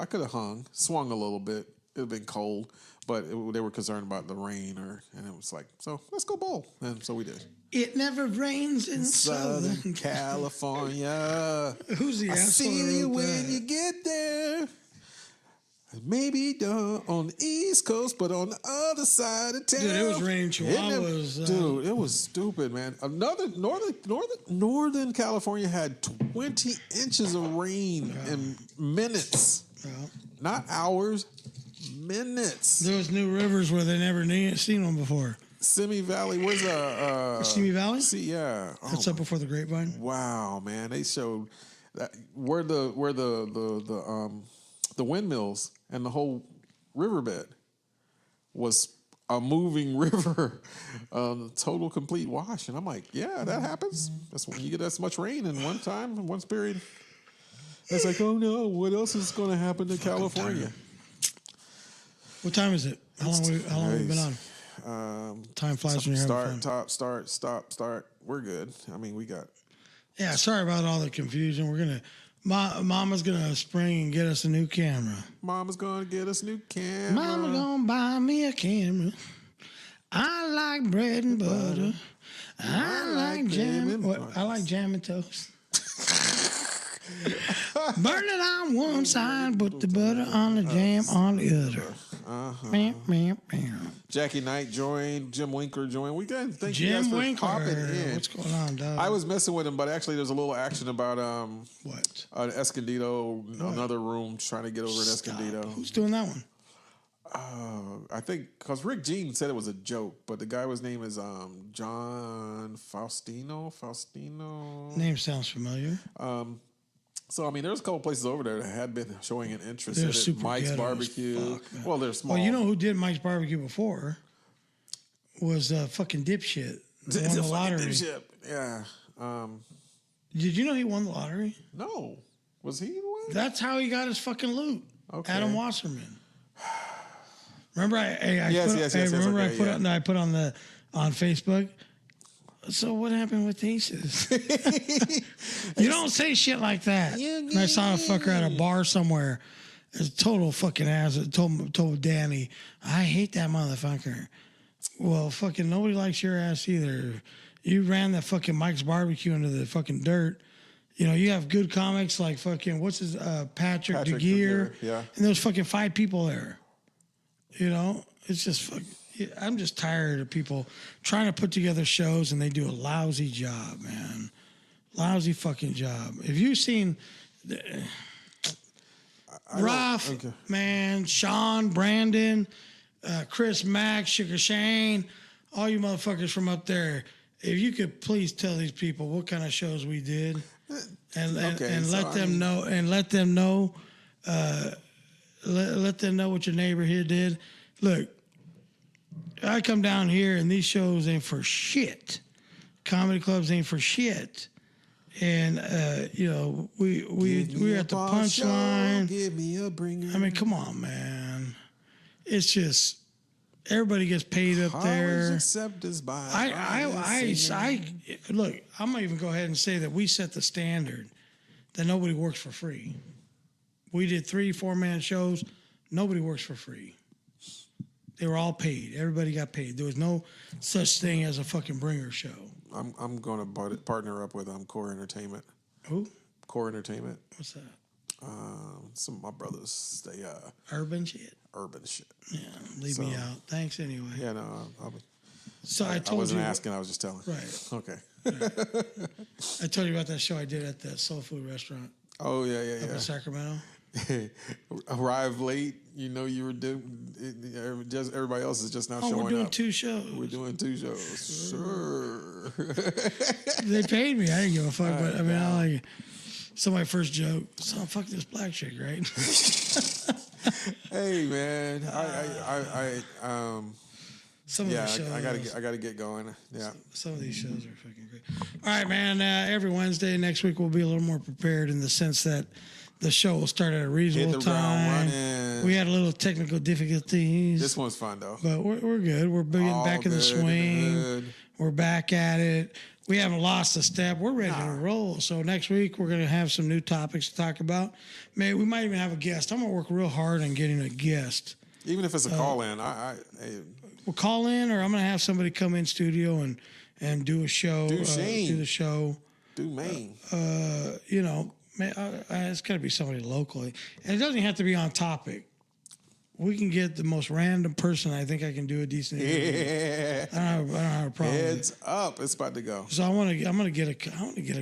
swung a little bit. It would have been cold, but they were concerned about the rain, and it was like, so let's go bowl, and so we did. It never rains in Southern California. Who's the asshole? I see you when you get there. Maybe on the East Coast, but on the other side of town. Dude, it was raining chihuahuas. Dude, it was stupid, man. Another Northern California had 20 inches of rain in minutes. Yeah. Not hours, minutes. There was new rivers where they never seen one before. Simi Valley, where's Simi Valley? Yeah, that's up before the Grapevine. Wow, man, they showed that where the windmills and the whole riverbed was a moving river, total complete wash, and I'm like, yeah, that happens. That's when you get that much rain in one time, in one period. It's like, oh no, what else is going to happen to California? What time is it? How long have we been on? Time flies when you're having fun. Start. We're good. I mean, we got. Yeah, sorry about all the confusion. We're gonna. Mama's gonna spring and get us a new camera. Mama's gonna get us a new camera. Mama gonna buy me a camera. I like bread and butter. I like jam. I like jam and toast. Burn it on one side, put the butter on the jam on the other. Jackie Knight joined. Jim Winkler joined. We didn't think Jim Winkler. Popping in. What's going on, dog? I was messing with him, but actually, there's a little action about what? Escondido, another room trying to get over at Escondido. Who's doing that one? I think because Rick Jean said it was a joke, but the guy was name is John Faustino. Name sounds familiar. So, I mean, there's a couple places over there that had been showing an interest They're in it. super Mike's ghetto Barbecue. as fuck, Well, they're small. Well, you know who did Mike's Barbecue before? Was fucking dipshit. Won the lottery. Dipshit. Yeah. Did you know he won the lottery? No. Was he the one? That's how he got his fucking loot. Okay. Adam Wasserman. Remember I put on Facebook. So what happened with Aces? You don't say shit like that. And I saw a fucker at a bar somewhere. It's a total fucking ass. Told Danny, I hate that motherfucker. Well, fucking nobody likes your ass either. You ran that fucking Mike's Barbecue into the fucking dirt. You know, you have good comics like fucking, what's his, Patrick DeGear. Yeah. And there's fucking 5 people there. You know, it's just fucking. I'm just tired of people trying to put together shows and they do a lousy job, man. Lousy fucking job. Have you seen Ruff, man, Sean, Brandon, Chris Mack, Sugar Shane, all you motherfuckers from up there, if you could please tell these people what kind of shows we did and let them know what your neighbor here did. Look, I come down here and these shows ain't for shit. Comedy clubs ain't for shit. And we're at the Punchline. Give me a bringer. I mean, come on, man. It's just everybody gets paid up there. Accept us by look, I'm gonna even go ahead and say that we set the standard that nobody works for free. We did 3-4 man shows. Nobody works for free. They were all paid. Everybody got paid. There was no such thing as a fucking bringer show. I'm going to partner up with Core Entertainment. Who? Core Entertainment. What's that? Some of my brothers, they Urban shit. urban shit. Yeah, leave me out. Thanks anyway. Yeah, no, So I told I wasn't you. asking. I was just telling. Right. Okay. I told you about that show I did at that soul food restaurant Oh yeah, up in Sacramento. Arrived late. You know you were just everybody else is just now showing up. We're doing 2 shows. We're doing 2 shows. Sure. They paid me. I didn't give a fuck. But I mean, I like. So my first joke. So fuck this black chick, right? Hey man, Some of these shows. I gotta get going. Yeah. Some of these shows are fucking great. All right, man. Every Wednesday next week we'll be a little more prepared in the sense that the show will start at a reasonable Hit the ground time. running. We had a little technical difficulties. This one's fun though. But we're good. We're getting back in the swing. Good. We're back at it. We haven't lost a step. We're ready to roll. So next week we're going to have some new topics to talk about. Maybe we might even have a guest. I'm going to work real hard on getting a guest. Even if it's a call in, We'll call in, or I'm going to have somebody come in studio and do a show. Do Shane. Do the show. do Maine. You know, it's got to be somebody locally, and it doesn't have to be on topic. We can get the most random person. I think I can do a decent interview. Yeah. I don't have a problem. with it. Heads up. It's about to go. So I want to get a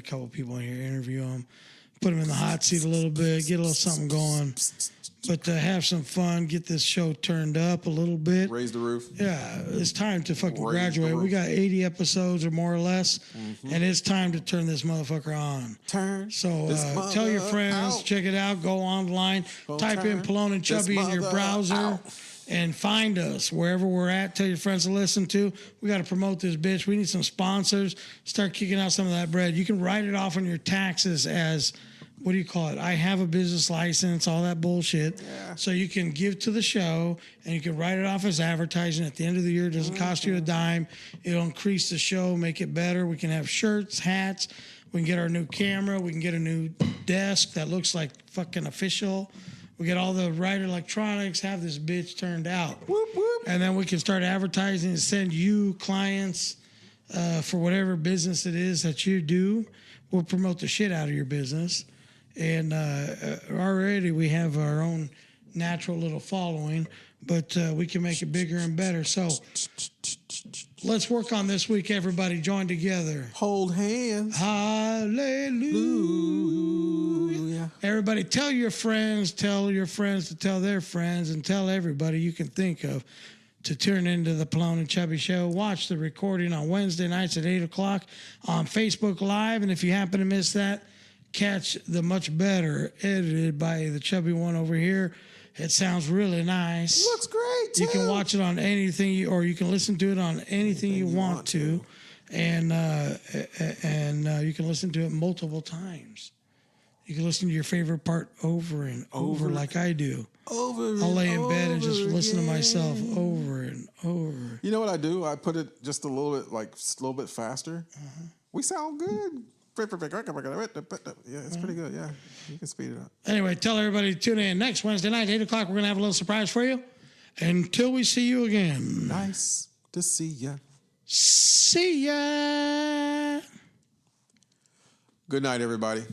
couple people in here, interview them, put them in the hot seat a little bit, get a little something going, but to have some fun, get this show turned up a little bit. Raise the roof. Yeah, it's time to fucking Raise the graduate. We roof. got 80 episodes or more or less, and it's time to turn this motherfucker on. Turn. So this tell your mother friends, out. check it out, go online, type in turn Pelon and this Chubby in your mother browser. out. And find us wherever we're at. Tell your friends to listen to. We got to promote this bitch. We need some sponsors. Start kicking out some of that bread. You can write it off on your taxes as, what do you call it? I have a business license, all that bullshit. Yeah. So you can give to the show and you can write it off as advertising. At the end of the year, it doesn't cost you a dime. It'll increase the show, make it better. We can have shirts, hats. We can get our new camera. We can get a new desk that looks like fucking official. We get all the right electronics, have this bitch turned out. Whoop, whoop. And then we can start advertising and send you clients for whatever business it is that you do. We'll promote the shit out of your business. And already we have our own natural little following, but we can make it bigger and better. So let's work on this week, everybody. Join together. Hold hands. Hallelujah. Everybody, tell your friends to tell their friends, and tell everybody you can think of to tune into the Pelon and Chubby Show. Watch the recording on Wednesday nights at 8 o'clock on Facebook Live. And if you happen to miss that, catch the much better edited by the Chubby one over here. It sounds really nice. Looks great, too. You can watch it on anything, or you can listen to it on anything you want to. And you can listen to it multiple times. You can listen to your favorite part over and over like I do. I'll lay in bed and just listen to myself over and over. You know what I do? I put it just a little bit faster. We sound good. Yeah, it's pretty good. Yeah, you can speed it up. Anyway, tell everybody to tune in next Wednesday night, 8 o'clock. We're going to have a little surprise for you. Until we see you again. Nice to see ya. See ya. Good night, everybody.